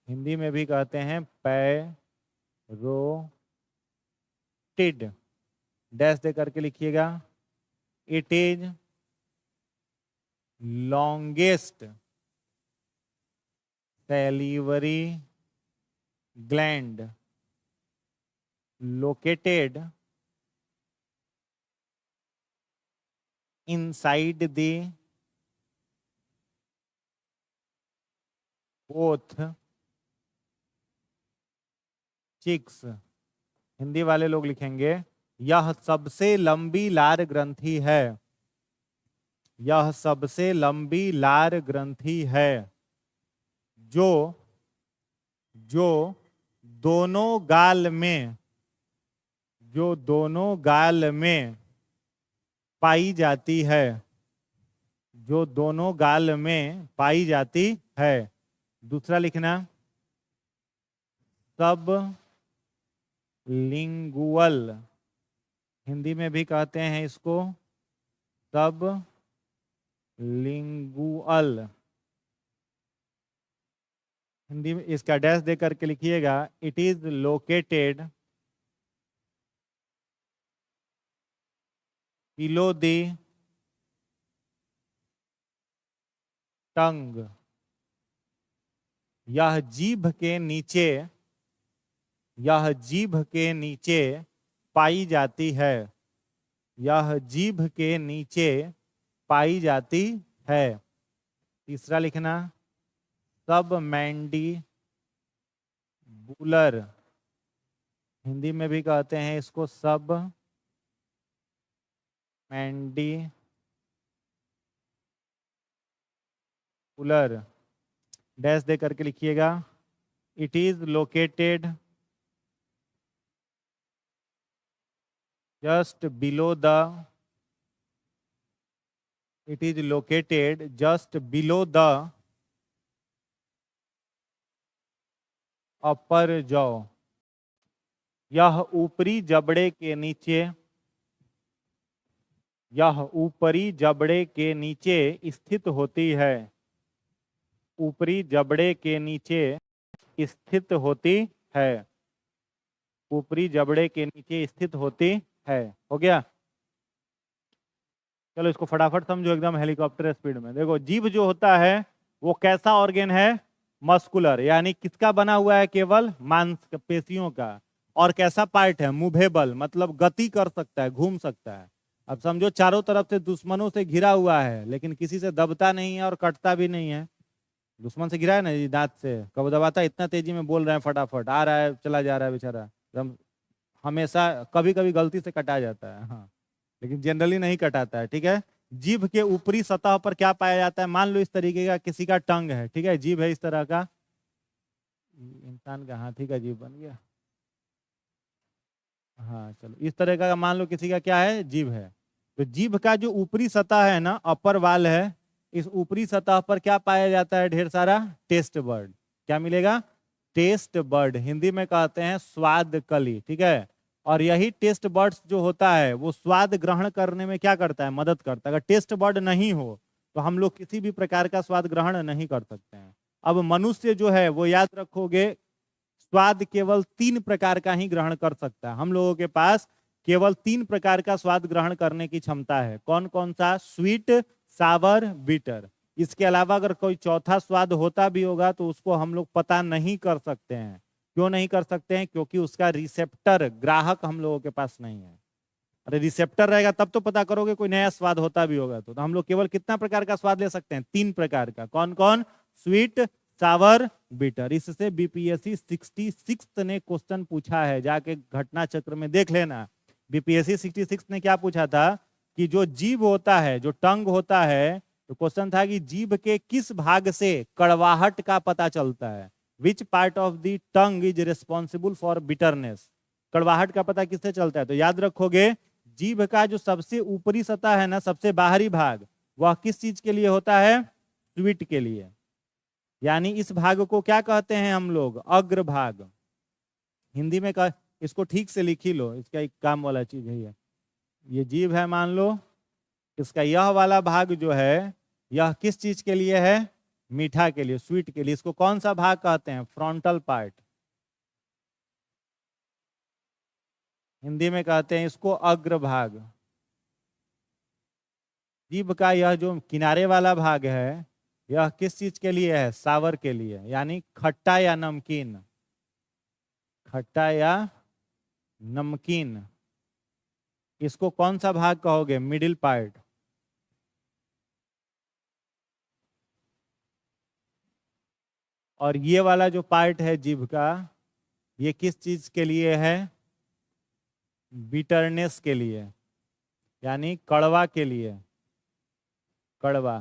हिंदी में भी कहते हैं पैरोटिड। डैश दे करके लिखिएगा। It is longest salivary gland located inside the both cheeks। Hindi वाले लोग लिखेंगे यह सबसे लंबी लार ग्रंथि है। यह सबसे लंबी लार ग्रंथि है जो दोनों गाल में पाई जाती है। जो दोनों गाल में पाई जाती है। दूसरा लिखना सब लिंगुअल। हिंदी में भी कहते हैं इसको सब लिंगुअल। हिंदी में इसका डैश दे करके लिखिएगा। It is located below the tongue. यह जीभ के नीचे पाई जाती है। यह जीभ के नीचे पाई जाती है। तीसरा लिखना सब मैंडिबुलर। हिंदी में भी कहते हैं इसको सब कूलर, डैश दे करके लिखिएगा। It is located just below the, it is located just below the upper jaw, यह ऊपरी जबड़े के नीचे, यह ऊपरी जबड़े के नीचे स्थित होती है, ऊपरी जबड़े के नीचे स्थित होती है, ऊपरी जबड़े के नीचे स्थित होती है। हो गया? चलो इसको फटाफट समझो एकदम हेलीकॉप्टर स्पीड में। देखो जीभ जो होता है वो कैसा ऑर्गेन है? मस्कुलर, यानी किसका बना हुआ है? केवल मांसपेशियों का। और कैसा पार्ट है? मूवेबल, मतलब गति कर सकता है, घूम सकता है। अब समझो चारों तरफ से दुश्मनों से घिरा हुआ है, लेकिन किसी से दबता नहीं है और कटता भी नहीं है। दुश्मन से घिरा है ना जी, दांत से कब दबाता है? इतना तेजी में बोल रहे हैं, फटाफट आ रहा है, चला जा रहा है बेचारा एकदम। हमेशा कभी कभी गलती से कटा जाता है, हाँ, लेकिन जनरली नहीं कटाता है। ठीक है? जीभ के ऊपरी सतह पर क्या पाया जाता है? मान लो इस तरीके का किसी का टंग है, ठीक है, जीभ है इस तरह का, इंसान का हाथी का जीभ बन गया, हाँ चलो, इस तरह का मान लो किसी का क्या है? जीभ है। तो जीभ का जो ऊपरी सतह है ना, अपर वाल है, इस ऊपरी सतह पर क्या पाया जाता है? ढेर सारा टेस्ट बर्ड। क्या मिलेगा? टेस्ट बर्ड, हिंदी में कहते हैं स्वाद कली। ठीक है? और यही टेस्ट बर्ड्स जो होता है वो स्वाद ग्रहण करने में क्या करता है? मदद करता है। अगर टेस्ट बर्ड नहीं हो तो हम लोग किसी भी प्रकार का स्वाद ग्रहण नहीं कर सकते हैं। अब मनुष्य जो है वो याद रखोगे, स्वाद केवल 3 प्रकार का ही ग्रहण कर सकता है। हम लोगों के पास केवल 3 प्रकार का स्वाद ग्रहण करने की क्षमता है। कौन कौन सा? स्वीट, सावर, बिटर। इसके अलावा अगर कोई चौथा स्वाद होता भी होगा तो उसको हम लोग पता नहीं कर सकते हैं। क्यों नहीं कर सकते हैं? क्योंकि उसका रिसेप्टर, ग्राहक हम लोगों के पास नहीं है। अरे रिसेप्टर रहेगा तब तो पता करोगे, कोई नया स्वाद होता भी होगा तो हम लोग केवल कितना प्रकार का स्वाद ले सकते हैं? 3 प्रकार का। कौन कौन? स्वीट, सावर, बिटर। इससे बीपीएससी 66 ने क्वेश्चन पूछा है, जाके घटना चक्र में देख लेना। बीपीएससी 66 ने क्या पूछा था कि जो जीभ होता है, जो टंग होता है, तो क्वेश्चन था कि जीभ के किस भाग से कड़वाहट का पता चलता है? Which part of the tongue is responsible for bitterness? कड़वाहट का पता किससे चलता है? तो याद रखोगे, जीभ का जो सबसे ऊपरी सतह है ना, सबसे बाहरी भाग, वह किस चीज के लिए होता है? स्वीट के लिए। यानी इस भाग को क्या कहते हैं हम लोग? अग्रभाग। हिंदी में कह, इसको ठीक से लिख ही लो, इसका एक काम वाला चीज है ये जीभ है मान लो, इसका यह वाला भाग जो है, यह किस चीज के लिए है? मीठा के लिए, स्वीट के लिए। इसको कौन सा भाग कहते हैं? Frontal part. हिंदी में कहते हैं इसको अग्रभाग। जीभ का यह जो किनारे वाला भाग है, यह किस चीज के लिए है? सावर के लिए, यानी खट्टा या नमकीन। खट्टा या नमकीन। इसको कौन सा भाग कहोगे? Middle part. और ये वाला जो पार्ट है जीभ का, ये किस चीज के लिए है? बिटरनेस के लिए, यानी कड़वा के लिए। कड़वा।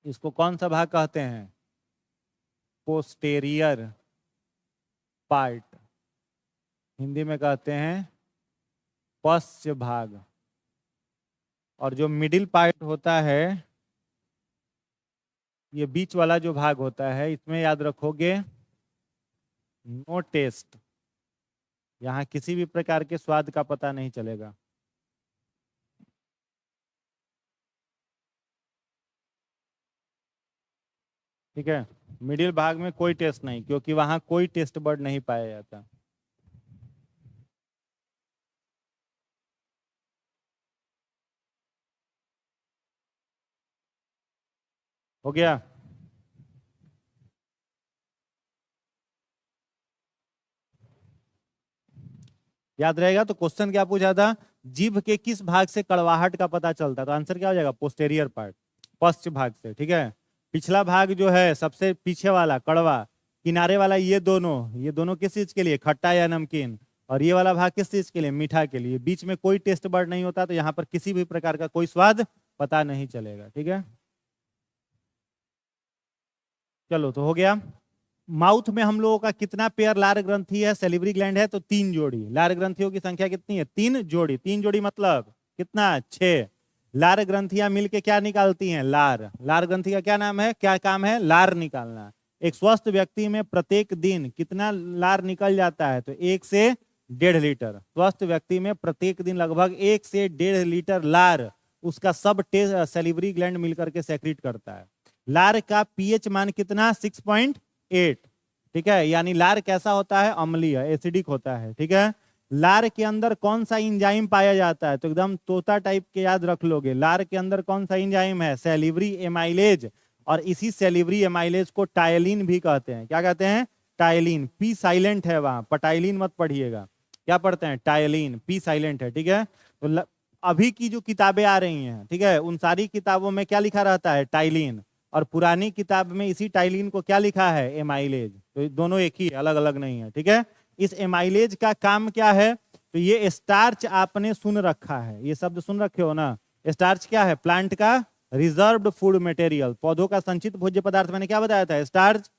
इसको कौन सा भाग कहते हैं? Posterior part. हिंदी में कहते हैं पश्च भाग। और जो मिडिल पार्ट होता है, ये बीच वाला जो भाग होता है, इसमें याद रखोगे नो टेस्ट। यहाँ किसी भी प्रकार के स्वाद का पता नहीं चलेगा। ठीक है? मिडिल भाग में कोई टेस्ट नहीं, क्योंकि वहां कोई टेस्ट बर्ड नहीं पाया जाता। हो गया? याद रहेगा? तो क्वेश्चन क्या पूछा था? जीभ के किस भाग से कड़वाहट का पता चलता है? तो आंसर क्या हो जाएगा? पोस्टेरियर पार्ट, पश्च भाग से। ठीक है? पिछला भाग जो है सबसे पीछे वाला कड़वा, किनारे वाला, ये दोनों किस चीज के लिए? खट्टा या नमकीन। और ये वाला भाग किस चीज के लिए? मीठा के लिए। बीच में कोई टेस्ट बर्ड नहीं होता, तो यहाँ पर किसी भी प्रकार का कोई स्वाद पता नहीं चलेगा। ठीक है? चलो तो हो गया। माउथ में हम लोगों का कितना पेयर लार ग्रंथि है, सेलिवरी ग्लैंड है तो 3 जोड़ी। लार ग्रंथियों की संख्या कितनी है? 3 जोड़ी। 3 जोड़ी मतलब कितना? 6। लार ग्रंथियां मिलके क्या निकालती हैं? लार। लार ग्रंथि का क्या नाम है, क्या काम है? लार निकालना। एक स्वस्थ व्यक्ति में प्रत्येक दिन कितना लार निकल जाता है? तो 1 से 1.5 लीटर। स्वस्थ व्यक्ति में प्रत्येक दिन लगभग 1 से 1.5 लीटर लार उसका सब सेलिवरी ग्लैंड मिलकर के सेक्रेट करता है। लार का पीएच मान कितना? 6.8। ठीक है, यानी लार कैसा होता है? अम्लीय, एसिडिक होता है। ठीक है, लार के अंदर कौन सा इंजाइम पाया जाता है? तो एकदम तोता टाइप के याद रख लोगे। लार के अंदर कौन सा इंजाइम है? Salivary amylase. और इसी सेलिवरी एमाइलेज को टायलिन भी कहते हैं। क्या कहते हैं? टायलिन। पी साइलेंट है वहां, पटाइलिन मत पढ़िएगा। क्या पढ़ते हैं? टायलिन। पी साइलेंट है। ठीक है, तो अभी की जो किताबें आ रही हैं, ठीक है, उन सारी किताबों में क्या लिखा रहता है? टाइलिन। और पुरानी किताब में इसी टाइलिन को क्या लिखा है? एमाइलेज। तो दोनों एक ही, अलग अलग नहीं है। ठीक है, इस एमाइलेज का काम क्या है? तो ये स्टार्च आपने सुन रखा है, ये शब्द सुन रखे हो ना। स्टार्च क्या है? प्लांट का रिजर्व्ड फूड मटेरियल, पौधों का संचित भोज्य पदार्थ। मैंने क्या बताया था? स्टार्च।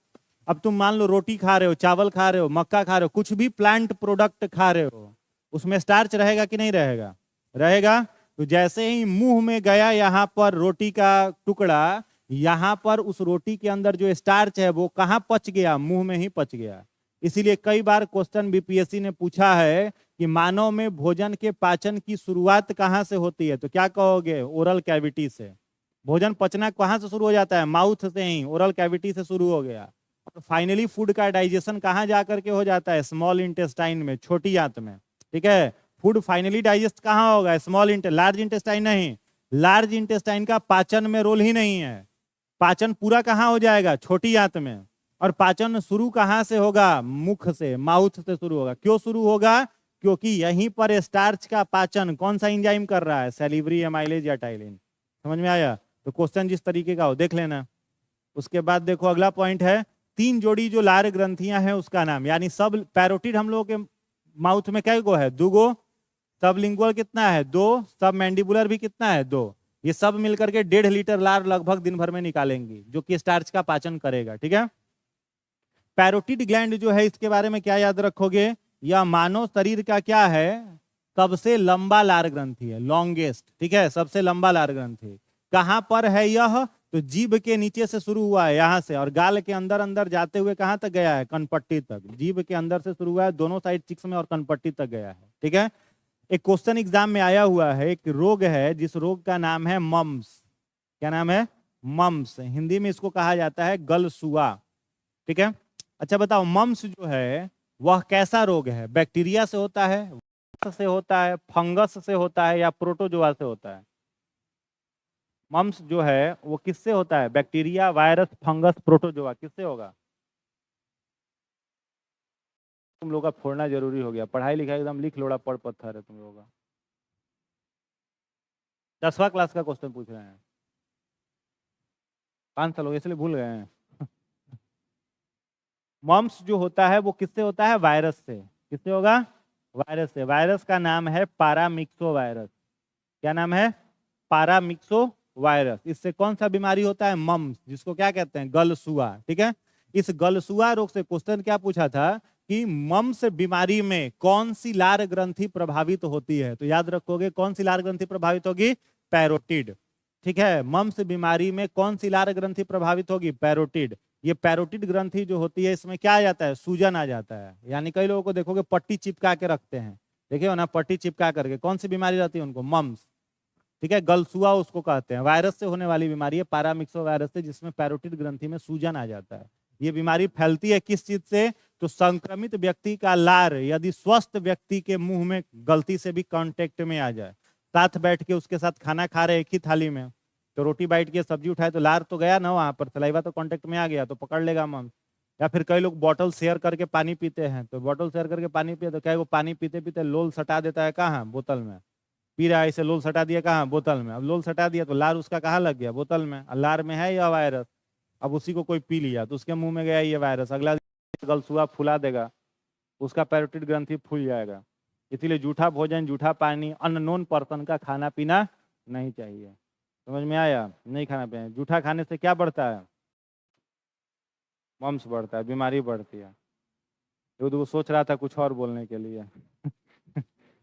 अब तुम मान लो रोटी खा रहे हो, चावल खा रहे हो, मक्का खा रहे हो, कुछ भी प्लांट प्रोडक्ट खा रहे हो, उसमें स्टार्च रहेगा कि नहीं रहेगा? रहेगा। तो जैसे ही मुंह में गया यहाँ पर रोटी का टुकड़ा, यहाँ पर उस रोटी के अंदर जो स्टार्च है वो कहाँ पच गया? मुंह में ही पच गया। इसीलिए कई बार क्वेश्चन बीपीएससी ने पूछा है कि मानव में भोजन के पाचन की शुरुआत कहाँ से होती है? तो क्या कहोगे? ओरल कैविटी से। भोजन पचना कहाँ से शुरू हो जाता है? माउथ से ही, ओरल कैविटी से शुरू हो गया। और फाइनली फूड का डाइजेशन कहाँ जाकर के हो जाता है? स्मॉल इंटेस्टाइन में, छोटी आंत में। ठीक है, फूड फाइनली डाइजेस्ट कहाँ होगा? लार्ज इंटेस्टाइन नहीं। लार्ज इंटेस्टाइन का पाचन में रोल ही नहीं है। पाचन पूरा कहाँ हो जाएगा? छोटी आंत में। और पाचन शुरू कहाँ से होगा? मुख से, माउथ से शुरू होगा। क्यों शुरू होगा? क्योंकि यहीं पर स्टार्च का पाचन कौन सा एंजाइम कर रहा है? सेलिवरी एमाइलेज या टाइलिन। समझ में आया? तो क्वेश्चन जिस तरीके का हो देख लेना। उसके बाद देखो अगला पॉइंट है 3 जोड़ी जो लार ग्रंथियां हैं उसका नाम, यानी सब पैरोटिड हम लोगों के माउथ में कै गो है? 2 गो। सब लिंगुअल कितना है? 2। सब मैंडिबुलर भी कितना है? 2। ये सब मिलकर के 1.5 लीटर लार लगभग दिन भर में निकालेंगी, जो कि स्टार्च का पाचन करेगा। ठीक है, पैरोटिड ग्लैंड जो है इसके बारे में क्या याद रखोगे? यह मानव शरीर का क्या है? सबसे लंबा लार ग्रंथि है, लॉन्गेस्ट। ठीक है, सबसे लंबा लार ग्रंथि। कहां पर है यह? तो जीभ के नीचे से शुरू हुआ है यहां से, और गाल के अंदर अंदर जाते हुए कहां तक गया है? कनपट्टी तक। जीभ के अंदर से शुरू हुआ है, दोनों साइड चिक्स में, और कनपट्टी तक गया है। ठीक है, एक क्वेश्चन एग्जाम में आया हुआ है, एक रोग है जिस रोग का नाम है मम्स। क्या नाम है? मम्स। हिंदी में इसको कहा जाता है गलसुआ। ठीक है, अच्छा बताओ, मम्स जो है वह कैसा रोग है? बैक्टीरिया से होता है, वायरस से होता है, फंगस से होता है, या प्रोटोजोआ से होता है? मम्स जो है वो किससे होता है? बैक्टीरिया, वायरस, फंगस, प्रोटोजोआ, किससे होगा? तुम लोग का फोड़ना जरूरी हो गया, पढ़ाई लिखाई एकदम लिख लोड़ा पढ़ पत्थर है तुम लोगों का। 10वां क्लास का क्वेश्चन पूछ रहे हैं, 5 साल हो गए इसलिए भूल गए हैं। मम्स जो होता है वो किससे होता है? वायरस से। किससे होगा? वायरस से। वायरस का नाम है पारामिक्सो वायरस। क्या नाम है? पारामिक्सो वायरस। इससे कौन सा बीमारी होता है? मम्स, जिसको क्या कहते हैं? गलसुआ। ठीक है, इस गलसुआ रोग से क्वेश्चन क्या पूछा था कि मम्स बीमारी में कौन सी लार ग्रंथि प्रभावित होती है? तो याद रखोगे कौन सी लार ग्रंथि प्रभावित होगी? पैरोटिड। ठीक है, मम्स बीमारी में कौन सी लार ग्रंथि प्रभावित होगी? पैरोटिड। ये पैरोटिड ग्रंथि जो होती है इसमें क्या आ जाता है? सूजन आ जाता है। यानी कई लोगों को देखोगे पट्टी चिपका के रखते हैं, देखिए हो ना, पट्टी चिपका करके। कौन सी बीमारी रहती है उनको? मम्स। ठीक है, गलसुआ उसको कहते हैं। वायरस से होने वाली बीमारी है, पारामिक्सो वायरस से, जिसमें पैरोटिड ग्रंथि में सूजन आ जाता है। ये बीमारी फैलती है किस चीज से? तो संक्रमित व्यक्ति का लार यदि स्वस्थ व्यक्ति के मुंह में गलती से भी कांटेक्ट में आ जाए, साथ बैठ के उसके साथ खाना खा रहे एक ही थाली में, तो रोटी बाइट के सब्जी उठाए तो लार तो गया ना वहां पर, सलाइवा तो कांटेक्ट में आ गया, तो पकड़ लेगा मम्स। या फिर कई लोग बॉटल शेयर करके पानी पीते हैं, तो बॉटल शेयर करके पानी पिए तो क्या है, वो पानी पीते पीते लोल सटा देता है कहाँ? बोतल में। पी रहा है इसे, लोल सटा दिया कहाँ? बोतल में। अब लोल सटा दिया तो लार उसका कहाँ लग गया? बोतल में। लार में है यह वायरस, अब उसी को कोई पी लिया तो उसके मुंह में गया ये वायरस, अगला दिन गलसुआ फुला देगा, उसका पैरोटिड ग्रंथि फूल जाएगा। इसीलिए जूठा भोजन, जूठा पानी, अननोन पर्सन का खाना पीना नहीं चाहिए। समझ में आया? नहीं खाना पीना। जूठा खाने से क्या बढ़ता है? मम्स बढ़ता है, बीमारी बढ़ती है। वो सोच रहा था कुछ और बोलने के लिए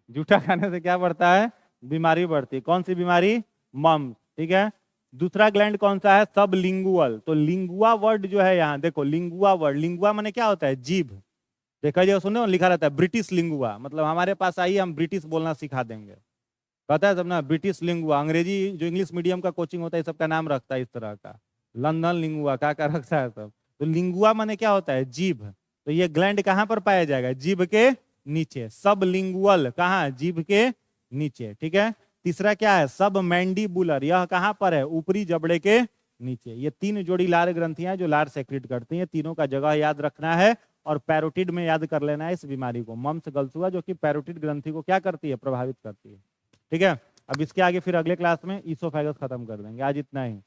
जूठा खाने से क्या बढ़ता है? बीमारी बढ़ती है। कौन सी बीमारी? मम्स। ठीक है। दूसरा ग्लैंड कौन सा है? सब लिंगुअल। तो लिंगुआ वर्ड जो है यहाँ देखो, लिंगुआ वर्ड, लिंगुआ माने क्या होता है? जीभ। देखा जाए सुनो, लिखा रहता है ब्रिटिश लिंगुआ, मतलब हमारे पास आइए हम ब्रिटिश बोलना सिखा देंगे। पता है सब ना, ब्रिटिश लिंगुआ। अंग्रेजी जो इंग्लिश मीडियम का कोचिंग होता है सबका नाम रखता है इस तरह का, लंदन लिंगुआ क्या रखता है सब। तो लिंगुआ माने क्या होता है? जीभ। तो ये ग्लैंड कहाँ पर पाया जाएगा? जीभ के नीचे। सब लिंगुअल कहाँ? जीभ के नीचे। ठीक है। तीसरा क्या है? सब मैंडिबुलर, यह कहाँ पर है? ऊपरी जबड़े के नीचे। ये 3 जोड़ी लार ग्रंथियां जो लार सेक्रेट करती हैं, तीनों का जगह याद रखना है और पैरोटिड में याद कर लेना है इस बीमारी को, मम्स गलसुआ, जो कि पैरोटिड ग्रंथि को क्या करती है? प्रभावित करती है। ठीक है। अब इसके आगे फिर अगले क्लास में ईसोफेगस खत्म कर देंगे। आज इतना ही।